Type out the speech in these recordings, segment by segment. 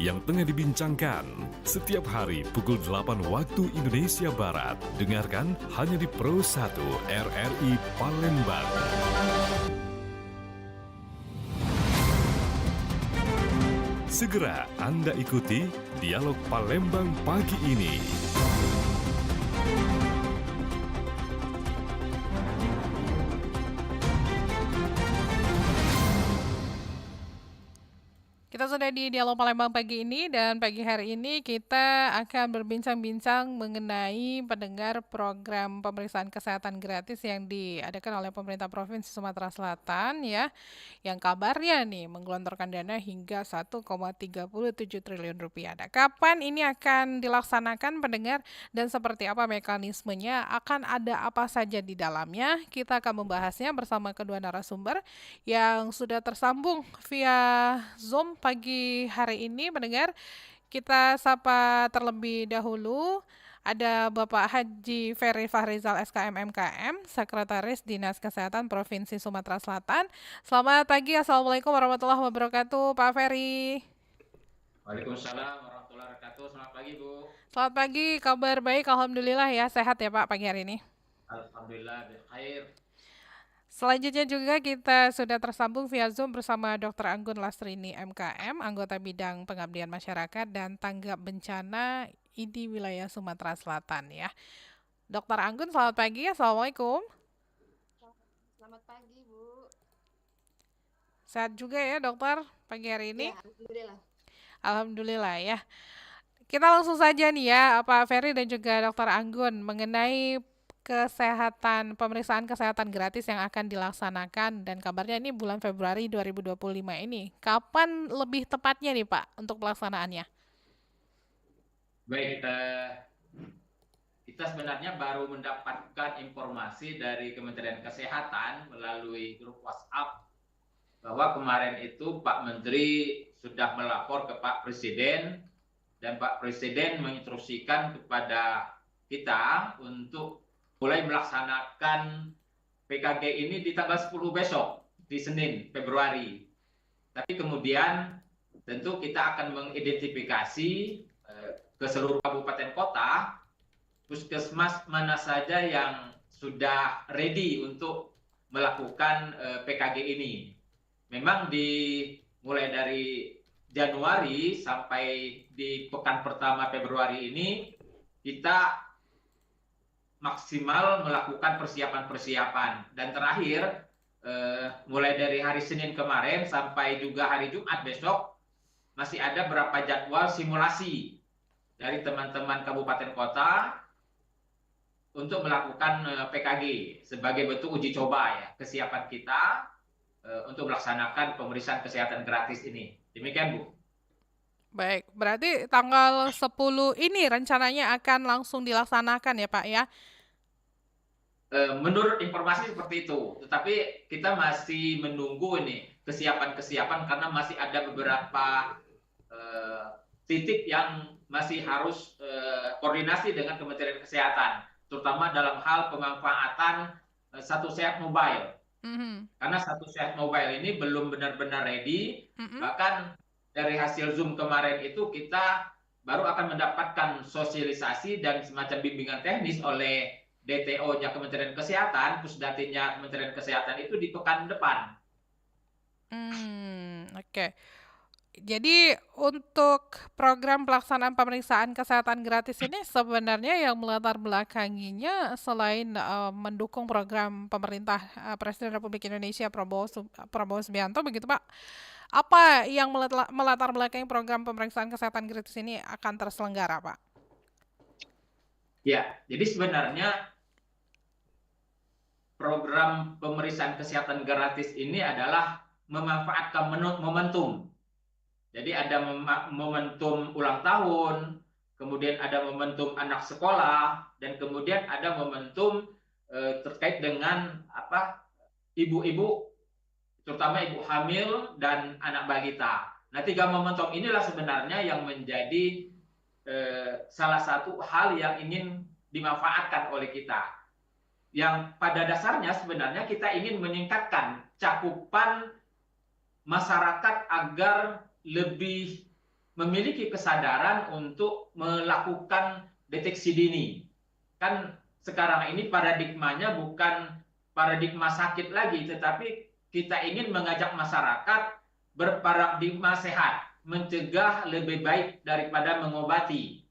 yang tengah dibincangkan. Setiap hari pukul 8 waktu Indonesia Barat. Dengarkan hanya di Pro 1 RRI Palembang. Segera Anda ikuti Dialog Palembang pagi ini. Kita sudah di Dialog Palembang pagi ini, dan pagi hari ini kita akan berbincang-bincang mengenai pendengar program pemeriksaan kesehatan gratis yang diadakan oleh pemerintah Provinsi Sumatera Selatan ya, yang kabarnya nih menggelontorkan dana hingga 1,37 triliun rupiah. Nah, kapan ini akan dilaksanakan pendengar dan seperti apa mekanismenya, akan ada apa saja di dalamnya? Kita akan membahasnya bersama kedua narasumber yang sudah tersambung via Zoom pagi hari ini, pendengar. Kita sapa terlebih dahulu. Ada Bapak Haji Ferry Fahrizal SKM MKM, Sekretaris Dinas Kesehatan Provinsi Sumatera Selatan. Selamat pagi, Assalamualaikum warahmatullahi wabarakatuh, Pak Ferry. Waalaikumsalam warahmatullahi wabarakatuh. Selamat pagi, Bu. Selamat pagi, kabar baik, Alhamdulillah ya, sehat ya Pak pagi hari ini. Alhamdulillah, khair. Selanjutnya juga kita sudah tersambung via Zoom bersama Dr. Anggun Lastrini MKM, anggota bidang pengabdian masyarakat dan tanggap bencana IDI wilayah Sumatera Selatan ya. Dr. Anggun, selamat pagi, Assalamualaikum. Selamat pagi, Bu. Sehat juga ya dokter pagi hari ini? Ya, alhamdulillah. Alhamdulillah ya. Kita langsung saja nih ya, Pak Ferry dan juga Dr. Anggun, mengenai pemeriksaan kesehatan gratis yang akan dilaksanakan, dan kabarnya ini bulan Februari 2025 ini. Kapan lebih tepatnya nih Pak untuk pelaksanaannya? Baik, kita sebenarnya baru mendapatkan informasi dari Kementerian Kesehatan melalui grup WhatsApp bahwa kemarin itu Pak Menteri sudah melapor ke Pak Presiden, dan Pak Presiden menginstruksikan kepada kita untuk mulai melaksanakan PKG ini di tanggal 10 besok, di Senin, Februari. Tapi kemudian tentu kita akan mengidentifikasi ke seluruh kabupaten kota, puskesmas mana saja yang sudah ready untuk melakukan PKG ini. Memang mulai dari Januari sampai di pekan pertama Februari ini, kita maksimal melakukan persiapan-persiapan, dan terakhir mulai dari hari Senin kemarin sampai juga hari Jumat besok masih ada beberapa jadwal simulasi dari teman-teman kabupaten kota untuk melakukan PKG sebagai bentuk uji coba ya kesiapan kita untuk melaksanakan pemeriksaan kesehatan gratis ini. Demikian, Bu. Baik, berarti tanggal 10 ini rencananya akan langsung dilaksanakan ya Pak ya? Menurut informasi seperti itu, tetapi kita masih menunggu ini kesiapan-kesiapan karena masih ada beberapa titik yang masih harus koordinasi dengan Kementerian Kesehatan, terutama dalam hal pemanfaatan Satu Sehat Mobile. Karena Satu Sehat Mobile ini belum benar-benar ready, bahkan dari hasil Zoom kemarin itu kita baru akan mendapatkan sosialisasi dan semacam bimbingan teknis oleh DTO-nya Kementerian Kesehatan, Pusdatinnya Kementerian Kesehatan itu di pekan depan. Oke. Jadi untuk program pelaksanaan pemeriksaan kesehatan gratis ini sebenarnya yang melatar belakanginya selain mendukung program pemerintah Presiden Republik Indonesia Prabowo Subianto begitu Pak. Apa yang melatar belakangi program pemeriksaan kesehatan gratis ini akan terselenggara Pak? Ya, jadi sebenarnya program pemeriksaan kesehatan gratis ini adalah memanfaatkan momentum. Jadi ada momentum ulang tahun, kemudian ada momentum anak sekolah, dan kemudian ada momentum terkait dengan ibu-ibu, terutama ibu hamil dan anak balita. Nah, 3 momentum inilah sebenarnya yang menjadi salah satu hal yang ingin dimanfaatkan oleh kita. Yang pada dasarnya sebenarnya kita ingin meningkatkan cakupan masyarakat agar lebih memiliki kesadaran untuk melakukan deteksi dini. Kan sekarang ini paradigmanya bukan paradigma sakit lagi, tetapi kita ingin mengajak masyarakat berparadigma sehat, mencegah lebih baik daripada mengobati.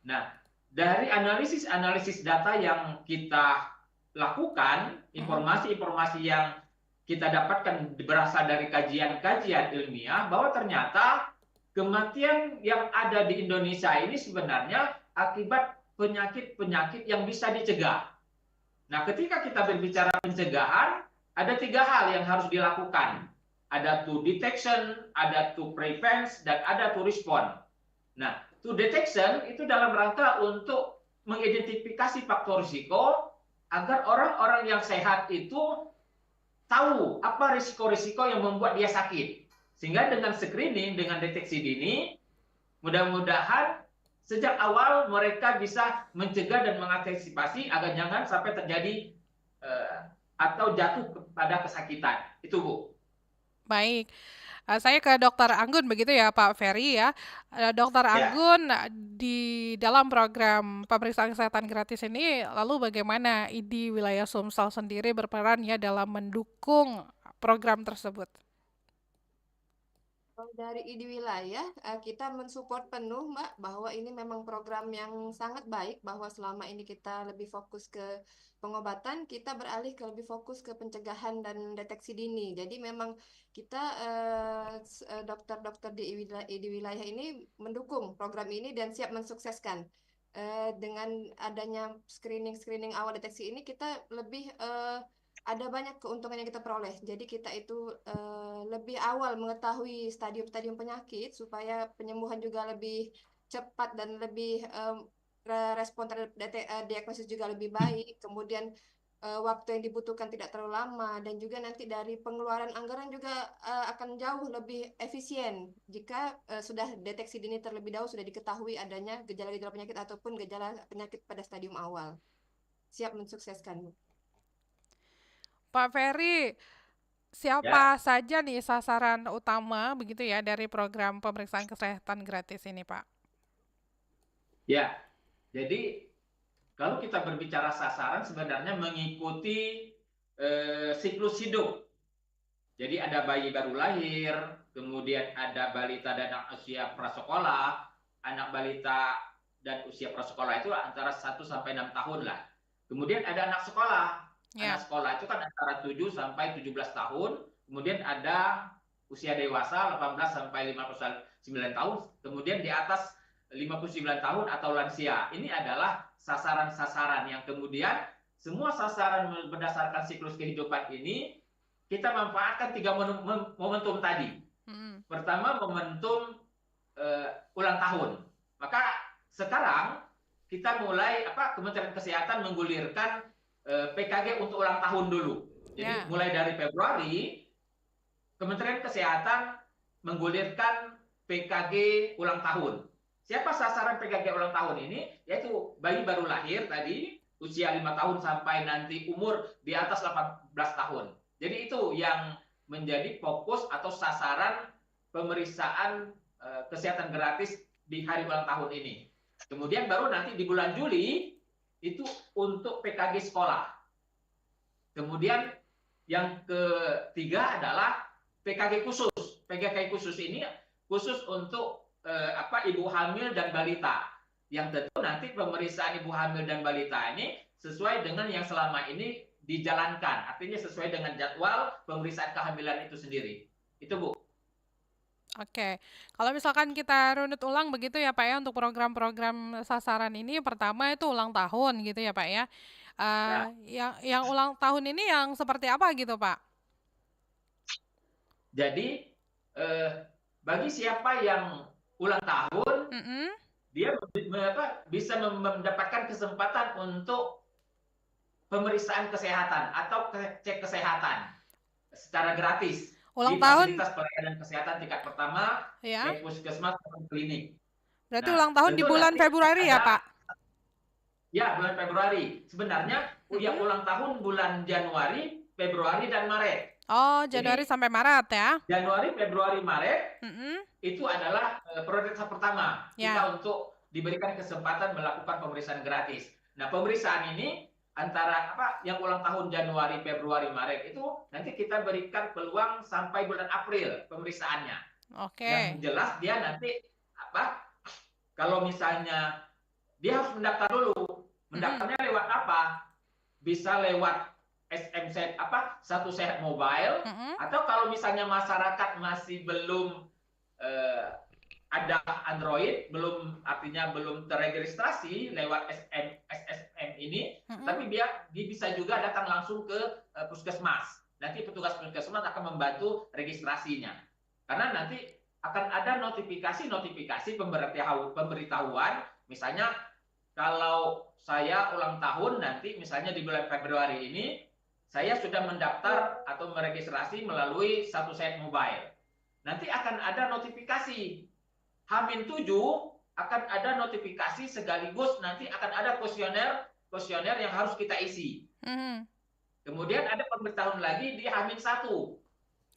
Nah, dari analisis data yang kita lakukan, informasi-informasi yang kita dapatkan berasal dari kajian-kajian ilmiah, bahwa ternyata kematian yang ada di Indonesia ini sebenarnya akibat penyakit-penyakit yang bisa dicegah. Nah, ketika kita berbicara pencegahan, ada 3 hal yang harus dilakukan. Ada to detection, ada to prevent, dan ada to respond. Nah, to detection itu dalam rangka untuk mengidentifikasi faktor risiko agar orang-orang yang sehat itu tahu apa risiko-risiko yang membuat dia sakit. Sehingga dengan screening, dengan deteksi dini, mudah-mudahan sejak awal mereka bisa mencegah dan mengantisipasi agar jangan sampai terjadi atau jatuh kepada kesakitan. Itu, Bu. Baik. Saya ke Dokter Anggun begitu ya Pak Ferry ya. Dokter Anggun, di dalam program pemeriksaan kesehatan gratis ini, lalu bagaimana ID wilayah Sumsel sendiri berperan ya dalam mendukung program tersebut? Dari ID wilayah, kita mensupport penuh, Mbak, bahwa ini memang program yang sangat baik, bahwa selama ini kita lebih fokus ke pengobatan, kita beralih ke lebih fokus ke pencegahan dan deteksi dini. Jadi memang kita dokter-dokter di wilayah ini mendukung program ini dan siap mensukseskan. Dengan adanya screening awal deteksi ini, kita lebih ada banyak keuntungan yang kita peroleh. Jadi kita itu lebih awal mengetahui stadium-stadium penyakit supaya penyembuhan juga lebih cepat dan lebih respon terhadap diagnosis juga lebih baik. Kemudian waktu yang dibutuhkan tidak terlalu lama, dan juga nanti dari pengeluaran anggaran juga akan jauh lebih efisien jika sudah deteksi dini terlebih dahulu, sudah diketahui adanya gejala-gejala penyakit ataupun gejala penyakit pada stadium awal. Siap mensukseskan. Pak Ferry, siapa saja nih sasaran utama begitu ya dari program pemeriksaan kesehatan gratis ini, Pak? Ya, jadi kalau kita berbicara sasaran sebenarnya mengikuti siklus hidup. Jadi ada bayi baru lahir, kemudian ada balita dan anak usia prasekolah. Anak balita dan usia prasekolah itu antara 1 sampai 6 tahun lah. Kemudian ada anak sekolah. Anak sekolah itu kan antara 7 sampai 17 tahun. Kemudian ada usia dewasa 18 sampai 59 tahun. Kemudian di atas 59 tahun atau lansia. Ini adalah sasaran-sasaran yang kemudian semua sasaran berdasarkan siklus kehidupan ini kita manfaatkan 3 momentum tadi. Pertama, momentum ulang tahun. Maka sekarang kita mulai Kementerian Kesehatan menggulirkan PKG untuk ulang tahun dulu. Jadi mulai dari Februari, Kementerian Kesehatan menggulirkan PKG ulang tahun. Siapa sasaran PKG ulang tahun ini? Yaitu bayi baru lahir tadi, usia 5 tahun sampai nanti umur di atas 18 tahun. Jadi itu yang menjadi fokus atau sasaran pemeriksaan kesehatan gratis di hari ulang tahun ini. Kemudian baru nanti di bulan Juli itu untuk PKG sekolah. Kemudian yang ketiga adalah PKG khusus. PKG khusus ini khusus untuk ibu hamil dan balita. Yang tentu nanti pemeriksaan ibu hamil dan balita ini sesuai dengan yang selama ini dijalankan. Artinya sesuai dengan jadwal pemeriksaan kehamilan itu sendiri. Itu, Bu. Oke, kalau misalkan kita runut ulang begitu ya Pak ya, untuk program-program sasaran ini, pertama itu ulang tahun gitu ya Pak ya. Yang ulang tahun ini yang seperti apa gitu Pak? Jadi bagi siapa yang ulang tahun, dia bisa mendapatkan kesempatan untuk pemeriksaan kesehatan atau cek kesehatan secara gratis. Ulang di tahun fasilitas pelayanan kesehatan tingkat pertama, puskesmas atau klinik. Berarti ulang tahun di bulan Februari ya Pak? Ya, bulan Februari. Sebenarnya yang ulang tahun bulan Januari, Februari, dan Maret. Oh, Januari Jadi sampai Maret ya? Januari, Februari, Maret Mm-mm. itu adalah prioritas pertama Ya, kita untuk diberikan kesempatan melakukan pemeriksaan gratis. Nah, pemeriksaan ini antara yang ulang tahun Januari, Februari, Maret itu nanti kita berikan peluang sampai bulan April pemeriksaannya. Yang oke. jelas dia nanti kalau misalnya dia harus mendaftar dulu. Mm-mm. Mendaftarnya lewat apa? Bisa lewat SMZ Satu Sehat Mobile, Mm-mm. atau kalau misalnya masyarakat masih belum ada Android, artinya belum terregistrasi lewat SSM ini, Mm-mm. tapi dia bisa juga datang langsung ke puskesmas. Nanti petugas puskesmas akan membantu registrasinya. Karena nanti akan ada notifikasi pemberitahuan, misalnya kalau saya ulang tahun nanti misalnya di bulan Februari ini, saya sudah mendaftar atau meregistrasi melalui Satu Sehat Mobile. Nanti akan ada notifikasi. H-7 akan ada notifikasi sekaligus nanti akan ada kuesioner yang harus kita isi. Mm-hmm. Kemudian ada pemberitahuan lagi di H-1.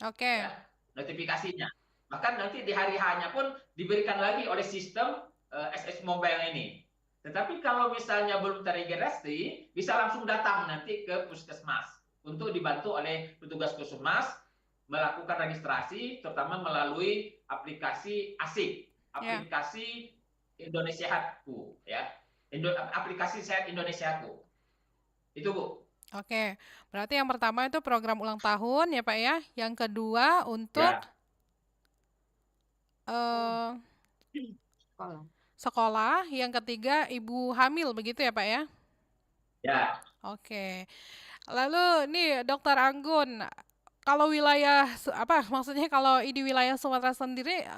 Oke. Ya, notifikasinya. Bahkan nanti di hari H-nya pun diberikan lagi oleh sistem SS Mobile ini. Tetapi kalau misalnya belum terregistrasi, bisa langsung datang nanti ke puskesmas untuk dibantu oleh petugas puskesmas melakukan registrasi, terutama melalui aplikasi ASIK, aplikasi Indonesia Sehatku, ya, aplikasi Sehat Indonesiaku. Itu Bu. Oke, berarti yang pertama itu program ulang tahun ya Pak ya. Yang kedua untuk sekolah. Yang ketiga ibu hamil, begitu ya Pak ya? Ya. Oke. Lalu nih Dokter Anggun, kalau wilayah maksudnya kalau di wilayah Sumatera sendiri,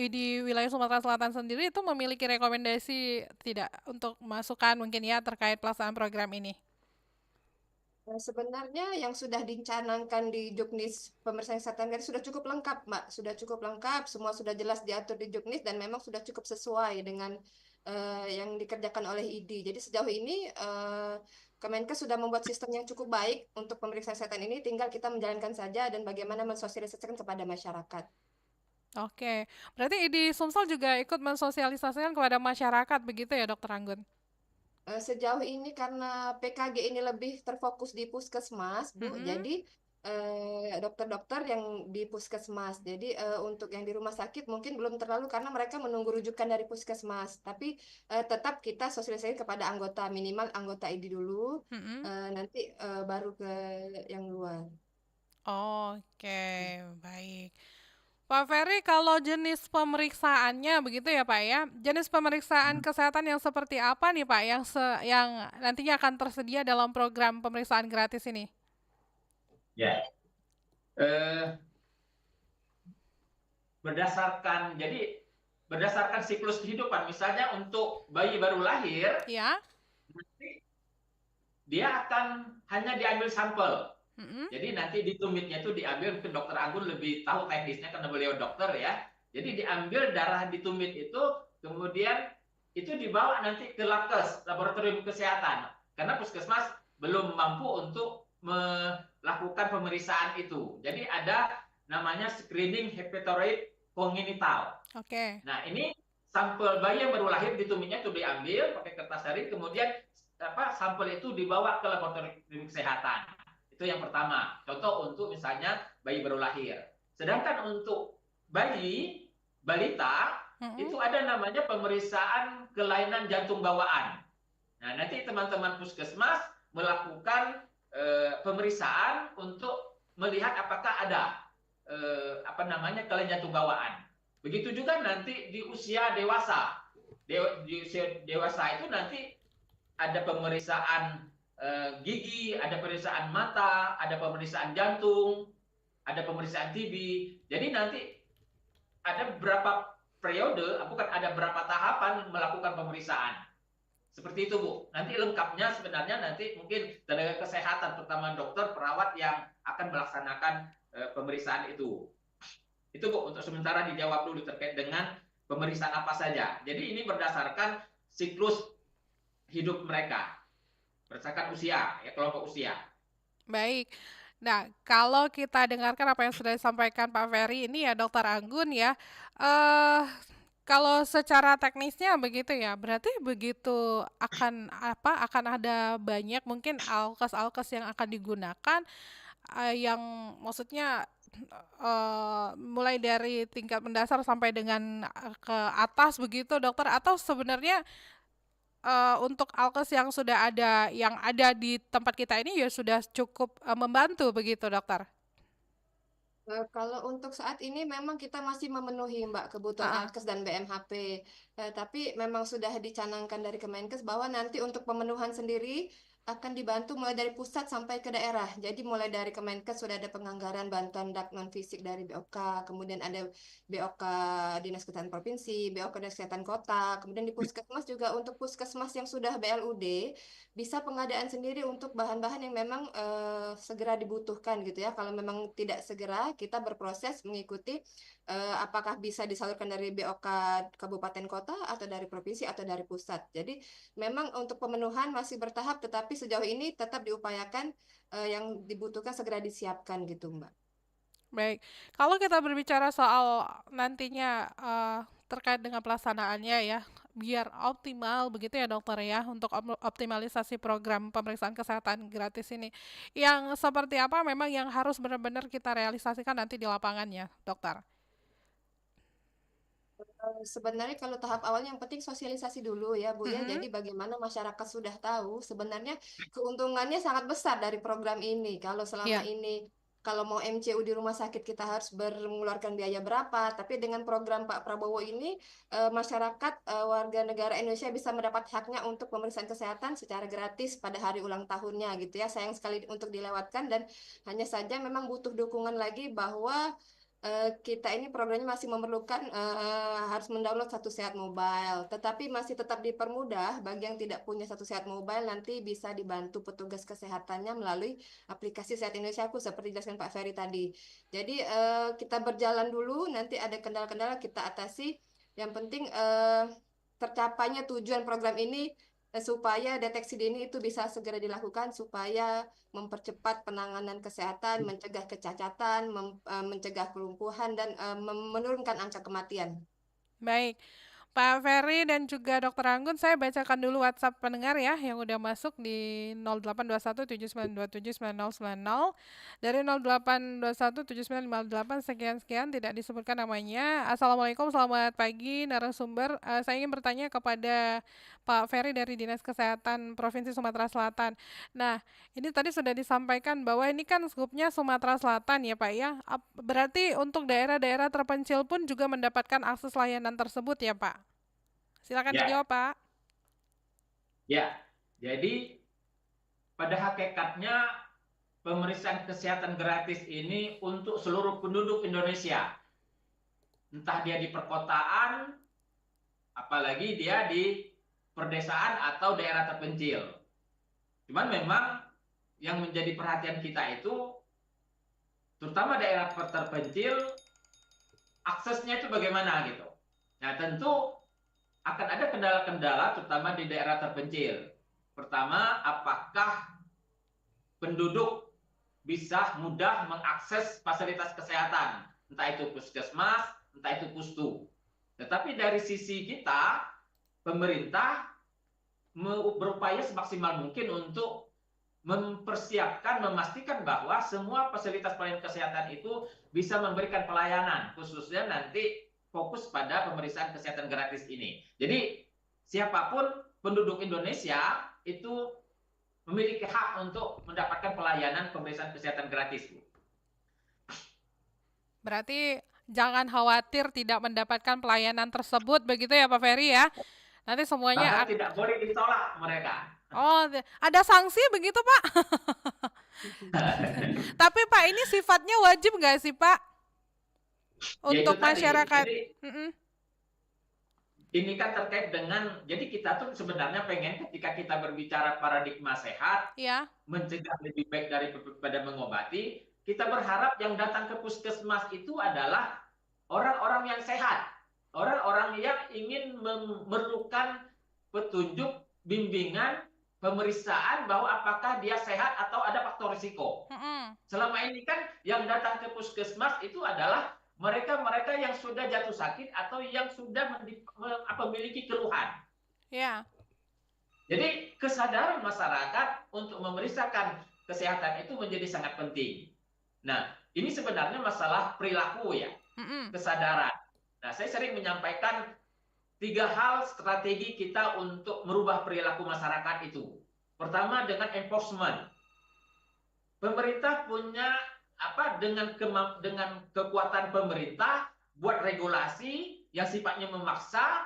di wilayah Sumatera Selatan sendiri itu memiliki rekomendasi tidak untuk masukan mungkin ya terkait pelaksanaan program ini? Sebenarnya yang sudah dicanangkan di Juknis pemeriksaan kesehatan gratis sudah cukup lengkap, Mbak. Sudah cukup lengkap, semua sudah jelas diatur di Juknis dan memang sudah cukup sesuai dengan yang dikerjakan oleh ID. Jadi sejauh ini Kemenkes sudah membuat sistem yang cukup baik untuk pemeriksaan kesehatan ini, tinggal kita menjalankan saja dan bagaimana mensosialisasikan kepada masyarakat. Oke, berarti ID Sumsel juga ikut mensosialisasikan kepada masyarakat begitu ya Dokter Anggun? Sejauh ini karena PKG ini lebih terfokus di puskesmas, Bu. Jadi dokter-dokter yang di puskesmas. Jadi untuk yang di rumah sakit mungkin belum terlalu karena mereka menunggu rujukan dari puskesmas. Tapi tetap kita sosialisasi kepada anggota, minimal anggota ID dulu, nanti baru ke yang luar. Oke, baik. Pak Ferry, kalau jenis pemeriksaannya begitu ya Pak ya, jenis pemeriksaan kesehatan yang seperti apa nih Pak yang nantinya akan tersedia dalam program pemeriksaan gratis ini? Ya, berdasarkan siklus kehidupan, misalnya untuk bayi baru lahir, ya, nanti dia akan hanya diambil sampel. Jadi nanti di tumitnya itu diambil, mungkin Dokter Anggun lebih tahu teknisnya karena beliau dokter ya. Jadi diambil darah di tumit itu, kemudian itu dibawa nanti ke labkes, laboratorium kesehatan. Karena puskesmas belum mampu untuk melakukan pemeriksaan itu. Jadi ada namanya screening hepatoid congenital. Oke. Nah ini sampel bayi yang baru lahir di tumitnya itu diambil pakai kertas steril, kemudian sampel itu dibawa ke laboratorium kesehatan. Itu yang pertama, contoh untuk misalnya bayi baru lahir. Sedangkan untuk balita, itu ada namanya pemeriksaan kelainan jantung bawaan. Nah, nanti teman-teman puskesmas melakukan pemeriksaan untuk melihat apakah ada kelainan jantung bawaan. Begitu juga nanti di usia dewasa. Di usia dewasa itu nanti ada pemeriksaan gigi, ada pemeriksaan mata, ada pemeriksaan jantung, ada pemeriksaan TB. Jadi nanti ada berapa berapa tahapan melakukan pemeriksaan. Seperti itu Bu. Nanti lengkapnya sebenarnya nanti mungkin tenaga kesehatan, terutama dokter, perawat yang akan melaksanakan pemeriksaan itu. Itu Bu, untuk sementara dijawab dulu terkait dengan pemeriksaan apa saja. Jadi ini berdasarkan siklus hidup mereka. Berdasarkan usia, ya kelompok usia. Baik. Nah, kalau kita dengarkan apa yang sudah disampaikan Pak Ferry ini ya Dokter Anggun ya, eh kalau secara teknisnya begitu ya, berarti begitu akan ada banyak mungkin alkes-alkes yang akan digunakan, yang maksudnya mulai dari tingkat mendasar sampai dengan ke atas begitu dokter, atau sebenarnya untuk alkes yang ada di tempat kita ini ya sudah cukup membantu begitu dokter? Kalau untuk saat ini memang kita masih memenuhi Mbak kebutuhan Ah, ah. Alkes dan BMHP. Tapi memang sudah dicanangkan dari Kemenkes bahwa nanti untuk pemenuhan sendiri akan dibantu mulai dari pusat sampai ke daerah. Jadi mulai dari Kemenkes sudah ada penganggaran bantuan dak non fisik dari BOK, kemudian ada BOK Dinas Kesehatan Provinsi, BOK Dinas Kesehatan Kota, kemudian di Puskesmas juga untuk puskesmas yang sudah BLUD bisa pengadaan sendiri untuk bahan-bahan yang memang segera dibutuhkan gitu ya. Kalau memang tidak segera, kita berproses mengikuti apakah bisa disalurkan dari BOK kabupaten kota atau dari provinsi atau dari pusat. Jadi memang untuk pemenuhan masih bertahap, tetapi sejauh ini tetap diupayakan yang dibutuhkan segera disiapkan gitu, Mbak. Baik, kalau kita berbicara soal nantinya terkait dengan pelaksanaannya ya, biar optimal begitu ya dokter ya, untuk optimalisasi program pemeriksaan kesehatan gratis ini. Yang seperti apa memang yang harus benar-benar kita realisasikan nanti di lapangannya, dokter? Sebenarnya kalau tahap awalnya yang penting sosialisasi dulu ya Bu ya. Mm-mm. Jadi bagaimana masyarakat sudah tahu sebenarnya keuntungannya sangat besar dari program ini. Kalau selama Iya, ini kalau mau MCU di rumah sakit kita harus mengeluarkan biaya berapa, tapi dengan program Pak Prabowo ini masyarakat warga negara Indonesia bisa mendapat haknya untuk pemeriksaan kesehatan secara gratis pada hari ulang tahunnya gitu ya. Sayang sekali untuk dilewatkan dan hanya saja memang butuh dukungan lagi bahwa kita ini programnya masih memerlukan harus mendownload Satu Sehat Mobile, tetapi masih tetap dipermudah bagi yang tidak punya Satu Sehat Mobile nanti bisa dibantu petugas kesehatannya melalui aplikasi Sehat Indonesia Aku seperti dijelaskan Pak Ferry tadi. Jadi kita berjalan dulu, nanti ada kendala-kendala kita atasi. Yang penting tercapainya tujuan program ini supaya deteksi dini itu bisa segera dilakukan supaya mempercepat penanganan kesehatan, mencegah kecacatan, mencegah kelumpuhan dan menurunkan angka kematian. baik. Pak Ferry dan juga Dokter Anggun, saya bacakan dulu WhatsApp pendengar ya yang udah masuk di 082179279090. Dari 08217958 sekian-sekian tidak disebutkan namanya. Assalamualaikum, selamat pagi narasumber. Saya ingin bertanya kepada Pak Ferry dari Dinas Kesehatan Provinsi Sumatera Selatan. Nah, ini tadi sudah disampaikan bahwa ini kan skupnya Sumatera Selatan ya Pak ya. Berarti untuk daerah-daerah terpencil pun juga mendapatkan akses layanan tersebut ya Pak? Silakan Ya, dijawab, Pak. ya. Jadi pada hakikatnya pemeriksaan kesehatan gratis ini untuk seluruh penduduk Indonesia. Entah dia di perkotaan, apalagi dia di perdesaan atau daerah terpencil. Cuman memang yang menjadi perhatian kita itu, terutama daerah terpencil, aksesnya itu bagaimana gitu. Nah tentu akan ada kendala-kendala terutama di daerah terpencil. Pertama, apakah penduduk bisa mudah mengakses fasilitas kesehatan, entah itu puskesmas, entah itu pustu. Tetapi dari sisi kita, pemerintah berupaya semaksimal mungkin untuk mempersiapkan, memastikan bahwa semua fasilitas pelayanan kesehatan itu bisa memberikan pelayanan, khususnya nanti fokus pada pemeriksaan kesehatan gratis ini. Jadi siapapun penduduk Indonesia itu memiliki hak untuk mendapatkan pelayanan pemeriksaan kesehatan gratis, Bu. Berarti jangan khawatir tidak mendapatkan pelayanan tersebut, begitu ya Pak Ferry ya? Nanti Bahkan semuanya tidak boleh ditolak mereka. Oh, ada sanksi begitu Pak? Tapi Pak, ini sifatnya wajib nggak sih Pak? Ya itu Untuk tadi. masyarakat? Jadi Mm-mm. ini kan terkait dengan, jadi kita tuh sebenarnya pengen ketika kita berbicara paradigma sehat, Ya, mencegah lebih baik daripada mengobati, kita berharap yang datang ke puskesmas itu adalah orang-orang yang sehat, orang-orang yang ingin memerlukan petunjuk, bimbingan, pemeriksaan bahwa apakah dia sehat atau ada faktor risiko. Mm-mm. Selama ini kan yang datang ke puskesmas itu adalah mereka-mereka yang sudah jatuh sakit atau yang sudah memiliki keluhan. Ya. Jadi kesadaran masyarakat untuk memeriksakan kesehatan itu menjadi sangat penting. Nah, ini sebenarnya masalah perilaku ya, Mm-mm. kesadaran. Nah, saya sering menyampaikan 3 hal strategi kita untuk merubah perilaku masyarakat itu. Pertama dengan enforcement. Pemerintah punya dengan kekuatan pemerintah buat regulasi yang sifatnya memaksa,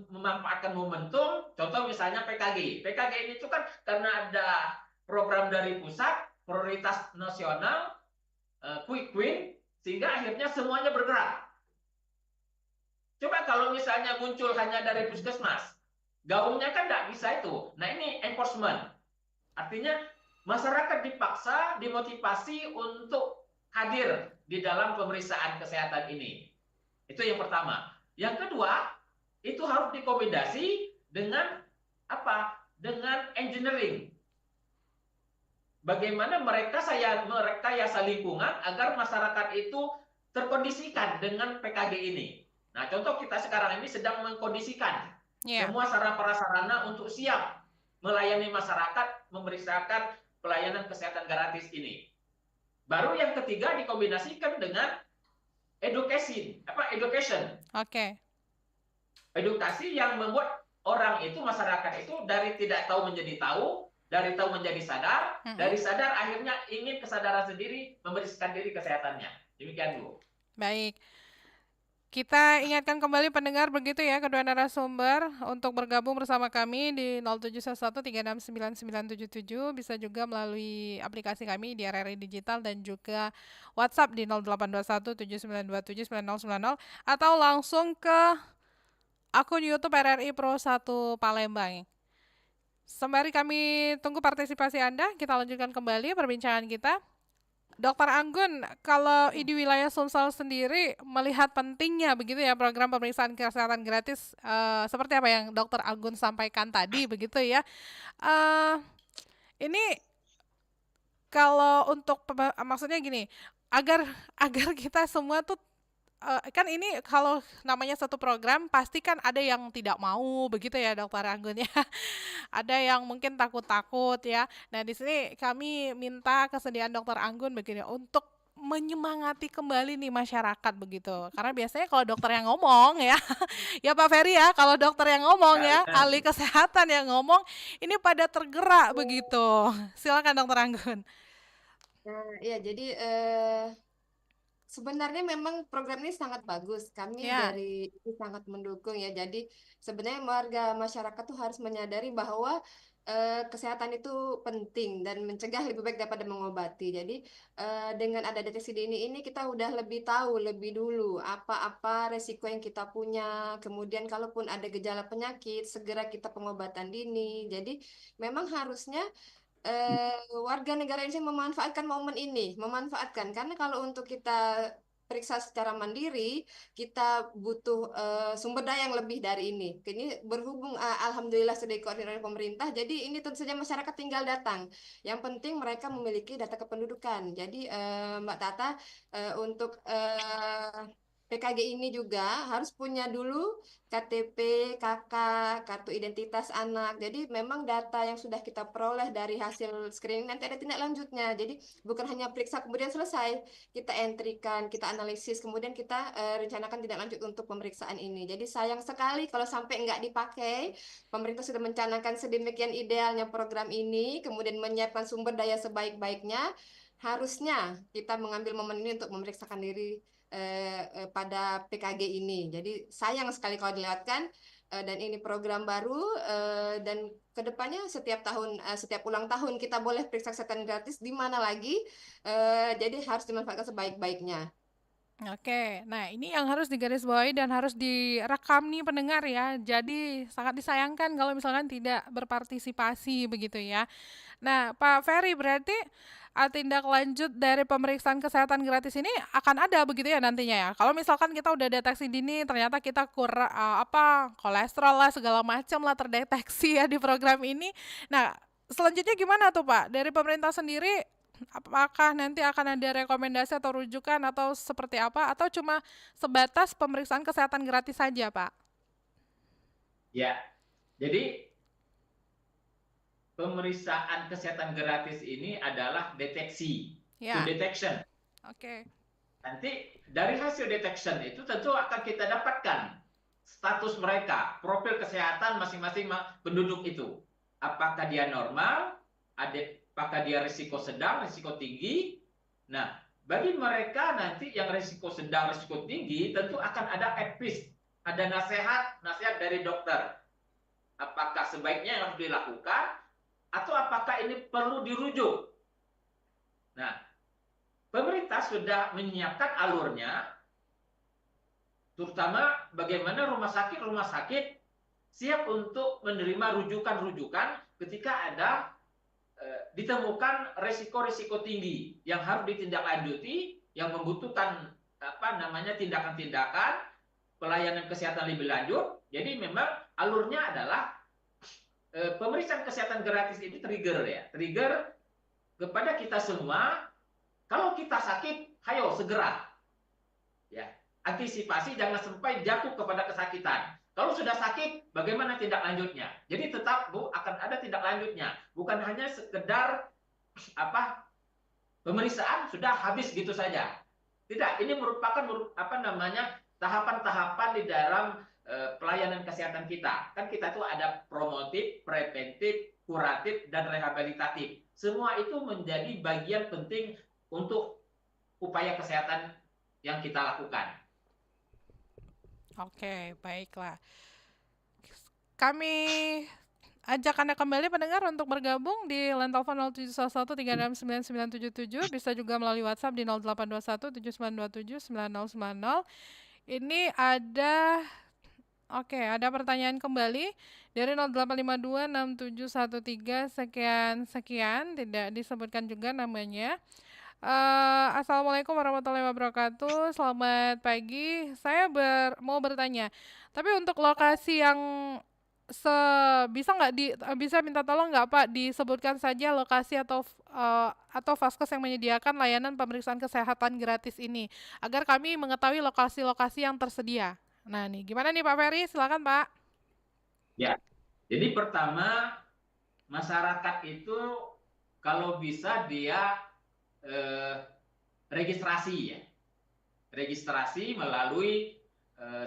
memanfaatkan momentum. Contoh misalnya PKG. PKG ini itu kan karena ada program dari pusat, prioritas nasional, quick win, sehingga akhirnya semuanya bergerak. Coba kalau misalnya muncul hanya dari puskesmas, gaungnya kan nggak bisa itu. Nah ini enforcement. Artinya masyarakat dipaksa, dimotivasi untuk hadir di dalam pemeriksaan kesehatan ini. Itu yang pertama. Yang kedua, itu harus dikombinasi dengan apa? Dengan engineering. Bagaimana merekayasa lingkungan agar masyarakat itu terkondisikan dengan PKG ini. Nah, contoh kita sekarang ini sedang mengkondisikan semua sarana prasarana untuk siap melayani masyarakat, memeriksakan pelayanan kesehatan gratis ini. Baru yang ketiga dikombinasikan dengan education. Oke. Edukasi yang membuat orang itu, masyarakat itu dari tidak tahu menjadi tahu, dari tahu menjadi sadar, dari sadar akhirnya ingin kesadaran sendiri, memeriksakan diri kesehatannya. Demikian, Bu. Baik. Kita ingatkan kembali pendengar begitu ya, kedua narasumber untuk bergabung bersama kami di 0711369977, bisa juga melalui aplikasi kami di RRI Digital dan juga WhatsApp di 082179279090 atau langsung ke akun YouTube RRI Pro 1 Palembang. Sembari kami tunggu partisipasi Anda, kita lanjutkan kembali perbincangan kita. Dokter Anggun, kalau di wilayah Sumsel sendiri melihat pentingnya begitu ya program pemeriksaan kesehatan gratis seperti apa yang Dokter Anggun sampaikan tadi begitu ya. Ini kalau untuk maksudnya gini, agar kita semua tuh kan ini kalau namanya satu program pasti kan ada yang tidak mau begitu ya Dokter Anggun ya. Ada yang mungkin takut-takut ya. Nah, di sini kami minta kesediaan Dokter Anggun begini untuk menyemangati kembali nih masyarakat begitu. Karena biasanya kalau dokter yang ngomong ya, ya Pak Ferry ya, kalau dokter yang ngomong ya, ahli kesehatan yang ngomong, ini pada tergerak begitu. Silakan Dokter Anggun. Ya, jadi sebenarnya memang program ini sangat bagus. Kami Ya. dari ini sangat mendukung ya. Jadi sebenarnya warga masyarakat tuh harus menyadari bahwa kesehatan itu penting dan mencegah lebih baik daripada mengobati. Jadi dengan ada deteksi dini ini kita udah lebih tahu lebih dulu apa-apa resiko yang kita punya. Kemudian kalaupun ada gejala penyakit, segera kita pengobatan dini. Jadi memang harusnya warga negara Indonesia memanfaatkan momen ini, karena kalau untuk kita periksa secara mandiri, kita butuh sumber daya yang lebih dari ini. Ini berhubung alhamdulillah sudah dikoordinir oleh pemerintah, jadi ini tentu saja masyarakat tinggal datang. Yang penting mereka memiliki data kependudukan. Jadi Mbak Tata untuk PKG ini juga harus punya dulu KTP, KK, kartu identitas anak. Jadi memang data yang sudah kita peroleh dari hasil screening nanti ada tindak lanjutnya. Jadi bukan hanya periksa kemudian selesai. Kita entrikan, kita analisis, kemudian kita rencanakan tindak lanjut untuk pemeriksaan ini. Jadi sayang sekali kalau sampai nggak dipakai. Pemerintah sudah mencanangkan sedemikian idealnya program ini, kemudian menyiapkan sumber daya sebaik-baiknya. Harusnya kita mengambil momen ini untuk memeriksakan diri pada PKG ini. Jadi sayang sekali kalau dilewatkan dan ini program baru dan kedepannya setiap tahun setiap ulang tahun kita boleh periksa kesehatan gratis di mana lagi. Jadi harus dimanfaatkan sebaik-baiknya. Oke, nah ini yang harus digarisbawahi dan harus direkam nih pendengar ya. Jadi sangat disayangkan kalau misalkan tidak berpartisipasi begitu ya. Nah, Pak Ferry berarti tindak lanjut dari pemeriksaan kesehatan gratis ini akan ada begitu ya nantinya ya. Kalau misalkan kita udah deteksi dini ternyata kita kurang kolesterol lah segala macam lah terdeteksi ya di program ini. Nah, selanjutnya gimana tuh Pak? Dari pemerintah sendiri apakah nanti akan ada rekomendasi atau rujukan atau seperti apa atau cuma sebatas pemeriksaan kesehatan gratis saja, Pak? Ya, jadi pemeriksaan kesehatan gratis ini adalah deteksi, to Ya, detection. oke. Nanti dari hasil detection itu tentu akan kita dapatkan status mereka, profil kesehatan masing-masing penduduk itu. Apakah dia normal, apakah dia risiko sedang, risiko tinggi. Nah, bagi mereka nanti yang risiko sedang, risiko tinggi, tentu akan ada advice, ada nasihat dari dokter. Apakah sebaiknya yang harus dilakukan, atau apakah ini perlu dirujuk. Nah, pemerintah sudah menyiapkan alurnya, terutama bagaimana rumah sakit siap untuk menerima rujukan-rujukan ketika ada ditemukan risiko-risiko tinggi yang harus ditindaklanjuti, yang membutuhkan tindakan-tindakan pelayanan kesehatan lebih lanjut. Jadi memang alurnya adalah pemeriksaan kesehatan gratis ini trigger kepada kita semua. Kalau kita sakit, ayo segera ya, antisipasi jangan sampai jatuh kepada kesakitan. Kalau sudah sakit, bagaimana tindak lanjutnya? Jadi tetap akan ada tindak lanjutnya, bukan hanya sekedar pemeriksaan sudah habis gitu saja. Tidak, ini merupakan tahapan-tahapan di dalam pelayanan kesehatan kita. Kan kita tuh ada promotif, preventif, kuratif, dan rehabilitatif. Semua itu menjadi bagian penting untuk upaya kesehatan yang kita lakukan. Oke, baiklah. Kami ajak Anda kembali pendengar untuk bergabung di line telepon 0711369977, bisa juga melalui WhatsApp di 082179279090. Ini ada pertanyaan kembali dari 08526713 sekian sekian, tidak disebutkan juga namanya. Assalamualaikum warahmatullahi wabarakatuh. Selamat pagi. Saya mau bertanya. Tapi untuk lokasi yang bisa minta tolong nggak Pak disebutkan saja lokasi atau vaskes yang menyediakan layanan pemeriksaan kesehatan gratis ini agar kami mengetahui lokasi-lokasi yang tersedia. Nah nih, gimana nih Pak Ferry? Silakan Pak. Ya, jadi pertama masyarakat itu kalau bisa dia registrasi melalui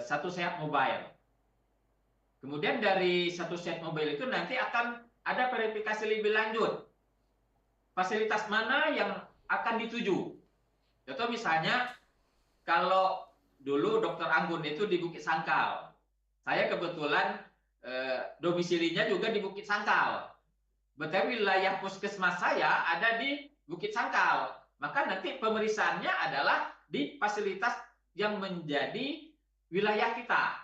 Satu Sehat Mobile. Kemudian dari Satu Sehat Mobile itu nanti akan ada verifikasi lebih lanjut. Fasilitas mana yang akan dituju? Contoh misalnya kalau dulu Dokter Anggun itu di Bukit Sangkal. Saya kebetulan domisilinya juga di Bukit Sangkal. Betawi wilayah puskesmas saya ada di Bukit Sangkal. Maka nanti pemeriksaannya adalah di fasilitas yang menjadi wilayah kita.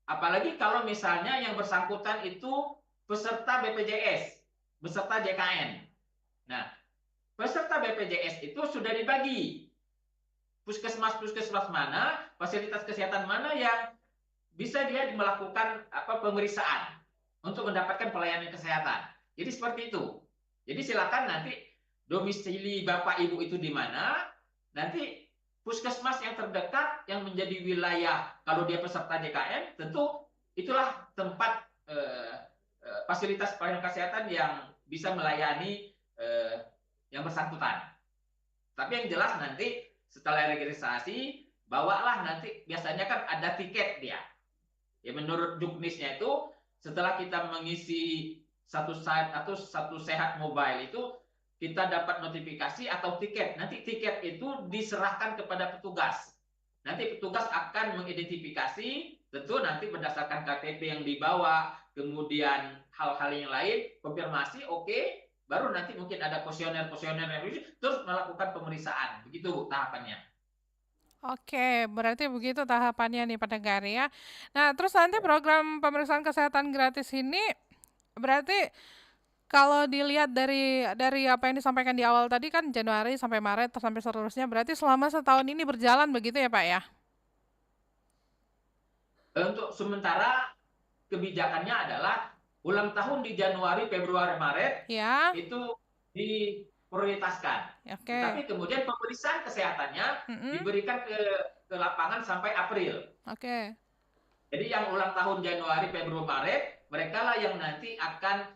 Apalagi kalau misalnya yang bersangkutan itu peserta BPJS, peserta JKN. Nah, peserta BPJS itu sudah dibagi. Puskesmas mana, fasilitas kesehatan mana yang bisa dia melakukan pemeriksaan untuk mendapatkan pelayanan kesehatan. Jadi seperti itu. Jadi silakan nanti domisili Bapak Ibu itu di mana, nanti puskesmas yang terdekat yang menjadi wilayah kalau dia peserta JKN, tentu itulah tempat fasilitas pelayanan kesehatan yang bisa melayani yang bersangkutan. Tapi yang jelas nanti setelah registrasi, bawalah nanti biasanya kan ada tiket dia. Ya menurut juknisnya itu setelah kita mengisi Satu Sehat Mobile itu kita dapat notifikasi atau tiket. Nanti tiket itu diserahkan kepada petugas. Nanti petugas akan mengidentifikasi, tentu nanti berdasarkan KTP yang dibawa, kemudian hal-hal yang lain, konfirmasi oke, baru nanti mungkin ada kuesioner yang terus melakukan pemeriksaan. Begitu tahapannya. Oke, berarti begitu tahapannya nih pendengar ya. Nah, terus nanti program pemeriksaan kesehatan gratis ini berarti kalau dilihat dari apa yang disampaikan di awal tadi kan Januari sampai Maret sampai seterusnya berarti selama setahun ini berjalan begitu ya Pak ya? Untuk sementara kebijakannya adalah ulang tahun di Januari, Februari, Maret Ya, itu diprioritaskan. oke. Tetapi kemudian pemeriksaan kesehatannya Mm-mm, diberikan ke lapangan sampai April. oke. Jadi yang ulang tahun Januari, Februari, Maret, mereka lah yang nanti akan